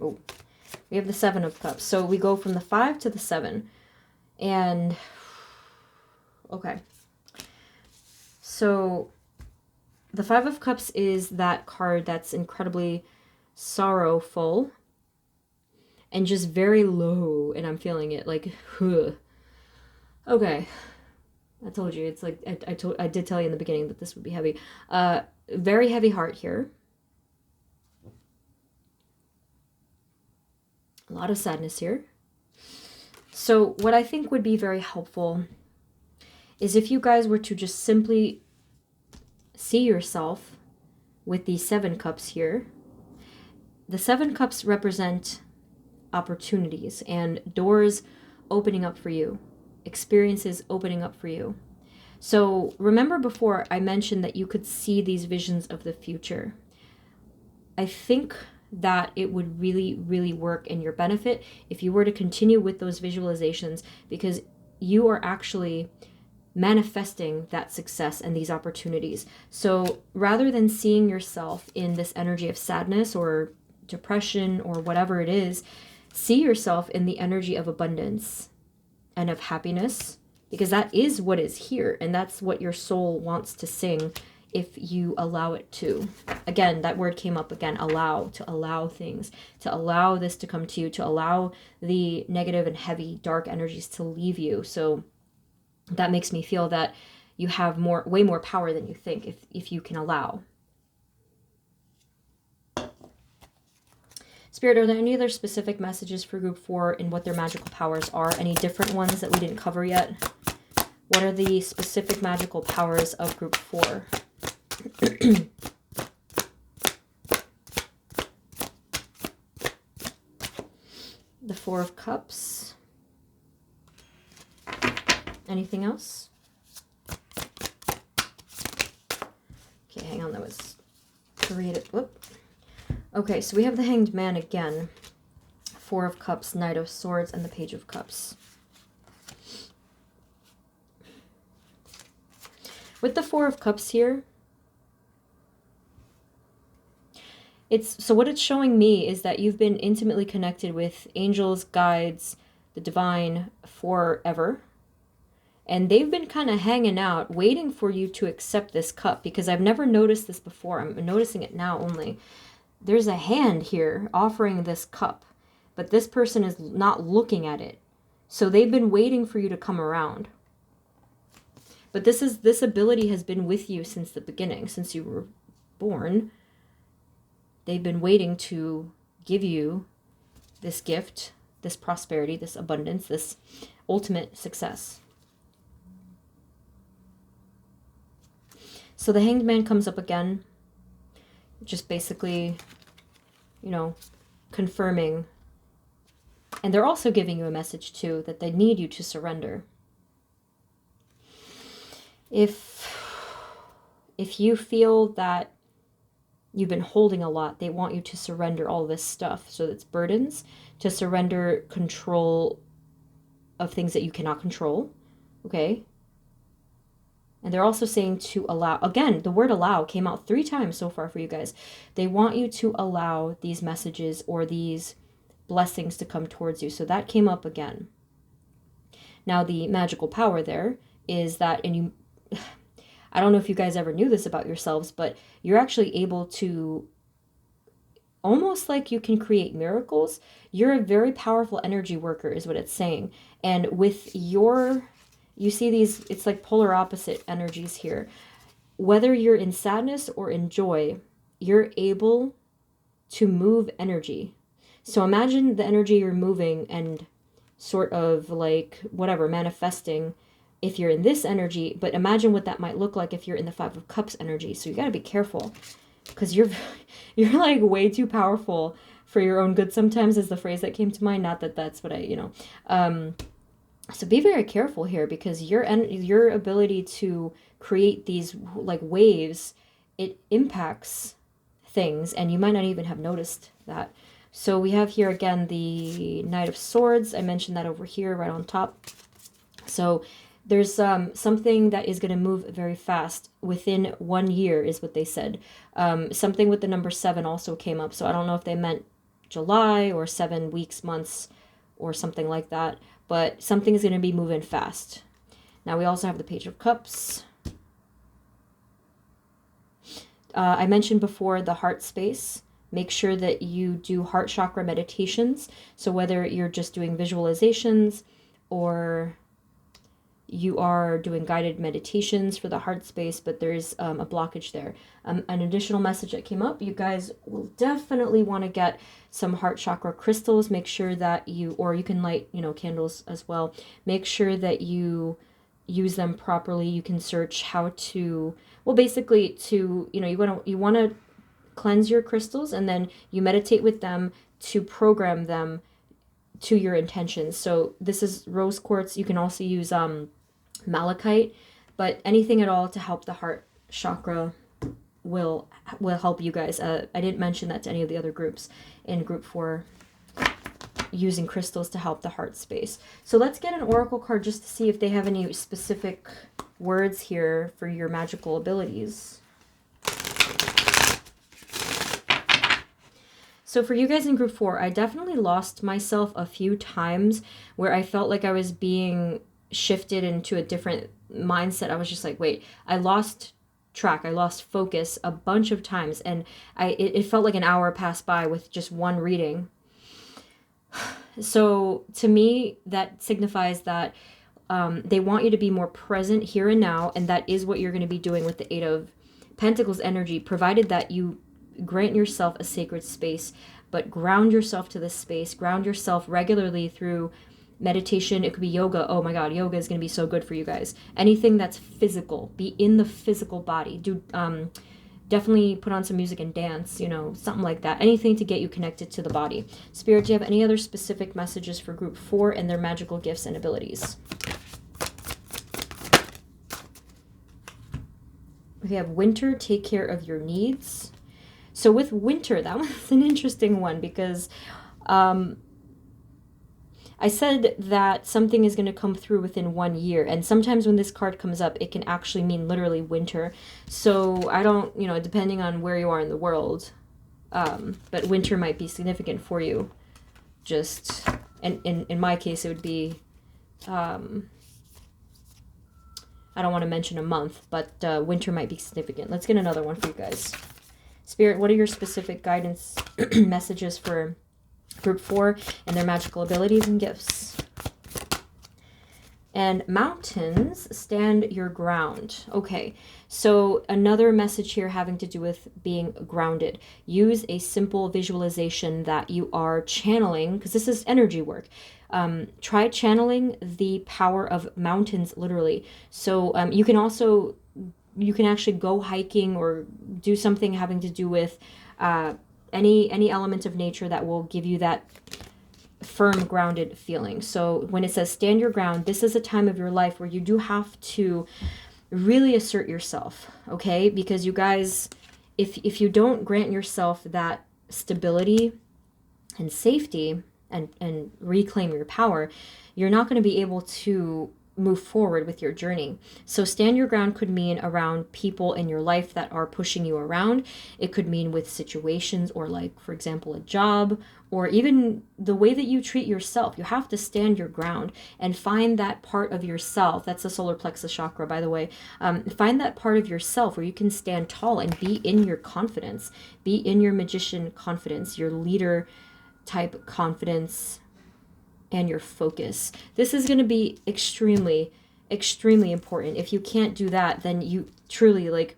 Oh, we have the Seven of Cups. So we go from the 5 to the 7. And, okay. So the Five of Cups is that card that's incredibly sorrowful and just very low, and I'm feeling it like, huh. Okay, I told you, it's like I did tell you in the beginning that this would be heavy. Very heavy heart here. A lot of sadness here. So what I think would be very helpful is if you guys were to just simply see yourself with these 7 cups here. The 7 cups represent opportunities and doors opening up for you, experiences opening up for you. So remember before I mentioned that you could see these visions of the future. I think that it would really, really work in your benefit if you were to continue with those visualizations, because you are actually manifesting that success and these opportunities. So rather than seeing yourself in this energy of sadness or depression or whatever it is, see yourself in the energy of abundance and of happiness, because that is what is here, and that's what your soul wants to sing if you allow it to. Again, that word came up again, allow, to allow things, to allow this to come to you, to allow the negative and heavy, dark energies to leave you. So that makes me feel that you have way more power than you think if you can allow. Spirit, are there any other specific messages for group 4 and what their magical powers are? Any different ones that we didn't cover yet? What are the specific magical powers of group 4? The 4 of Cups. Anything else? Okay, hang on, that was creative. Whoop. Okay, so we have the Hanged Man again. 4 of Cups, Knight of Swords, and the Page of Cups. With the 4 of Cups here, so what it's showing me is that you've been intimately connected with angels, guides, the divine forever. And they've been kind of hanging out, waiting for you to accept this cup, because I've never noticed this before. I'm noticing it now only. There's a hand here offering this cup, but this person is not looking at it. So they've been waiting for you to come around. But this ability has been with you since the beginning, since you were born. They've been waiting to give you this gift, this prosperity, this abundance, this ultimate success. So the Hanged Man comes up again, just basically, confirming. And they're also giving you a message too, that they need you to surrender. If you feel that you've been holding a lot, they want you to surrender all this stuff. So it's burdens, to surrender control of things that you cannot control. Okay? And they're also saying to allow. Again, the word allow came out 3 times so far for you guys. They want you to allow these messages or these blessings to come towards you. So that came up again. Now the magical power there is that, and I don't know if you guys ever knew this about yourselves, but you're actually able to, almost like you can create miracles. You're a very powerful energy worker is what it's saying. And with you see these, it's like polar opposite energies here. Whether you're in sadness or in joy, you're able to move energy. So imagine the energy you're moving and sort of like whatever, manifesting if you're in this energy, but imagine what that might look like if you're in the 5 of Cups energy. So you got to be careful, because you're like way too powerful for your own good sometimes, is the phrase that came to mind. Not that that's what so be very careful here, because your ability to create these like waves, it impacts things, and you might not even have noticed that. So we have here again the Knight of Swords. I mentioned that over here right on top. So there's something that is going to move very fast within 1 year is what they said. Something with the number 7 also came up. So I don't know if they meant July or 7 weeks, months, or something like that. But something is going to be moving fast. Now we also have the Page of Cups. I mentioned before the heart space. Make sure that you do heart chakra meditations. So whether you're just doing visualizations or you are doing guided meditations for the heart space, but there's a blockage there. An additional message that came up, you guys will definitely want to get some heart chakra crystals. Make sure that or you can light, candles as well. Make sure that you use them properly, you can search how to, well, basically to, you want to cleanse your crystals, and then you meditate with them to program them to your intentions. So this is rose quartz. You can also use malachite, but anything at all to help the heart chakra will help you guys. I didn't mention that to any of the other groups in group 4, using crystals to help the heart space. So let's get an oracle card just to see if they have any specific words here for your magical abilities. So for you guys in group 4, I definitely lost myself a few times where I felt like I was being shifted into a different mindset. I was just like, wait, I lost track. I lost focus a bunch of times, and it felt like an hour passed by with just one reading. So to me, that signifies that they want you to be more present here and now, and that is what you're going to be doing with the 8 of Pentacles energy, provided that you grant yourself a sacred space, but ground yourself to this space, ground yourself regularly through meditation. It could be yoga. Oh my God, yoga is going to be so good for you guys. Anything that's physical, be in the physical body. Do definitely put on some music and dance, something like that. Anything to get you connected to the body. Spirit, do you have any other specific messages for group 4 and their magical gifts and abilities? We have winter, take care of your needs. So with winter, that one's an interesting one, because I said that something is going to come through within 1 year. And sometimes when this card comes up, it can actually mean literally winter. So I don't, depending on where you are in the world, but winter might be significant for you. Just, and in my case, it would be, I don't want to mention a month, but winter might be significant. Let's get another one for you guys. Spirit, what are your specific guidance messages for group 4 and their magical abilities and gifts? And mountains, stand your ground. Okay, so another message here having to do with being grounded. Use a simple visualization that you are channeling, because this is energy work. Try channeling the power of mountains, literally. So you can actually go hiking or do something having to do with any element of nature that will give you that firm, grounded feeling. So when it says stand your ground, this is a time of your life where you do have to really assert yourself, okay? Because you guys, if you don't grant yourself that stability and safety and reclaim your power, you're not going to be able to move forward with your journey. So stand your ground could mean around people in your life that are pushing you around. It could mean with situations, or like, for example, a job, or even the way that you treat yourself. You have to stand your ground and find that part of yourself. That's the solar plexus chakra, by the way. Find that part of yourself where you can stand tall and be in your confidence, be in your magician confidence, your leader type confidence, and your focus. This is going to be extremely, extremely important. If you can't do that, then you truly, like,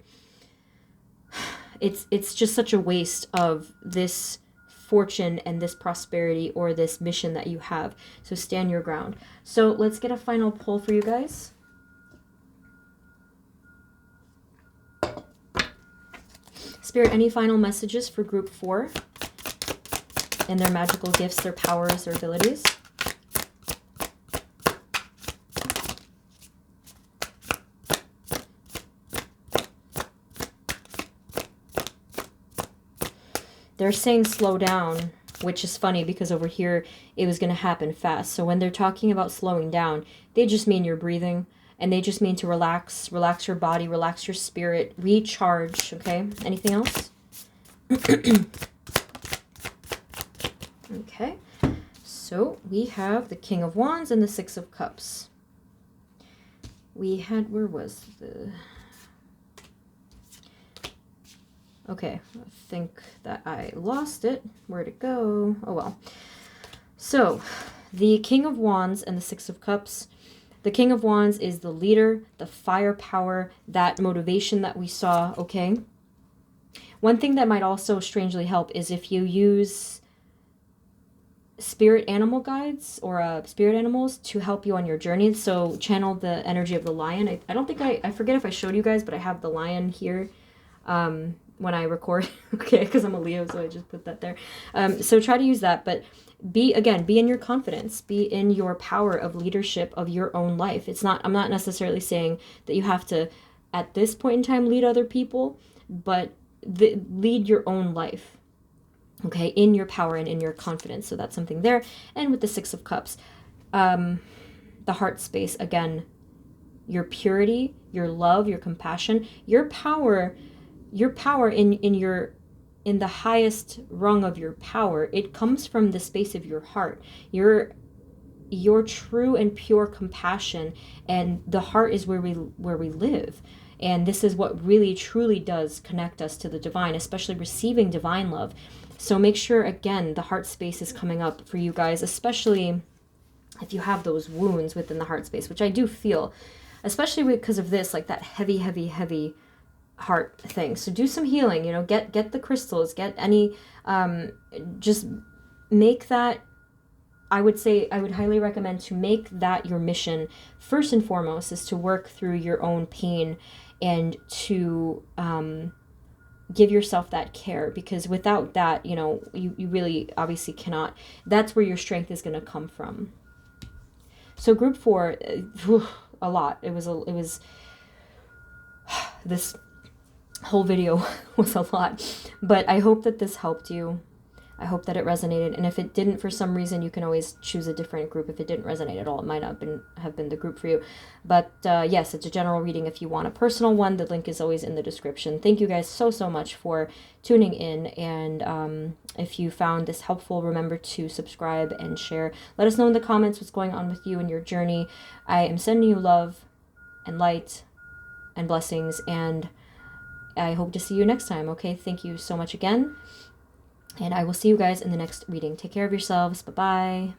it's just such a waste of this fortune and this prosperity or this mission that you have. So stand your ground. So let's get a final pull for you guys. Spirit, any final messages for group 4 and their magical gifts, their powers, their abilities? They're saying slow down, which is funny because over here it was going to happen fast. So when they're talking about slowing down, they just mean you're breathing, and they just mean to relax your body, relax your spirit, recharge, okay? Anything else? Okay, so we have the King of Wands and the Six of Cups. We had, where was the... Okay, I think that I lost it. Where'd it go? Oh well. So, the King of Wands and the Six of Cups. The King of Wands is the leader, the firepower, that motivation that we saw, okay? One thing that might also strangely help is if you use spirit animal guides or spirit animals to help you on your journey. So channel the energy of the lion. I don't think I forget if I showed you guys, but I have the lion here when I record. Okay, because I'm a Leo, so I just put that there. So try to use that, but be in your confidence, be in your power of leadership of your own life. I'm not necessarily saying that you have to at this point in time lead other people, but lead your own life. Okay, in your power and in your confidence. So that's something there. And with the Six of Cups, the heart space, again, your purity, your love, your compassion, your power in the highest rung of your power, it comes from the space of your heart. Your true and pure compassion, and the heart is where we live. And this is what really truly does connect us to the divine, especially receiving divine love. So make sure, again, the heart space is coming up for you guys, especially if you have those wounds within the heart space, which I do feel, especially because of this, like that heavy, heavy, heavy heart thing. So do some healing, you know, get the crystals, get any, just make that, I would highly recommend to make that your mission. First and foremost is to work through your own pain and to give yourself that care, because without that, you know, you really obviously cannot. That's where your strength is going to come from. So group 4, a lot. It was this whole video was a lot, but I hope that this helped you. I hope that it resonated, and if it didn't for some reason, you can always choose a different group. If it didn't resonate at all, it might not have been the group for you. But yes, it's a general reading. If you want a personal one, the link is always in the description. Thank you guys so much for tuning in, and if you found this helpful, remember to subscribe and share. Let us know in the comments what's going on with you and your journey. I am sending you love and light and blessings, and I hope to see you next time. Okay, thank you so much again. And I will see you guys in the next reading. Take care of yourselves. Bye-bye.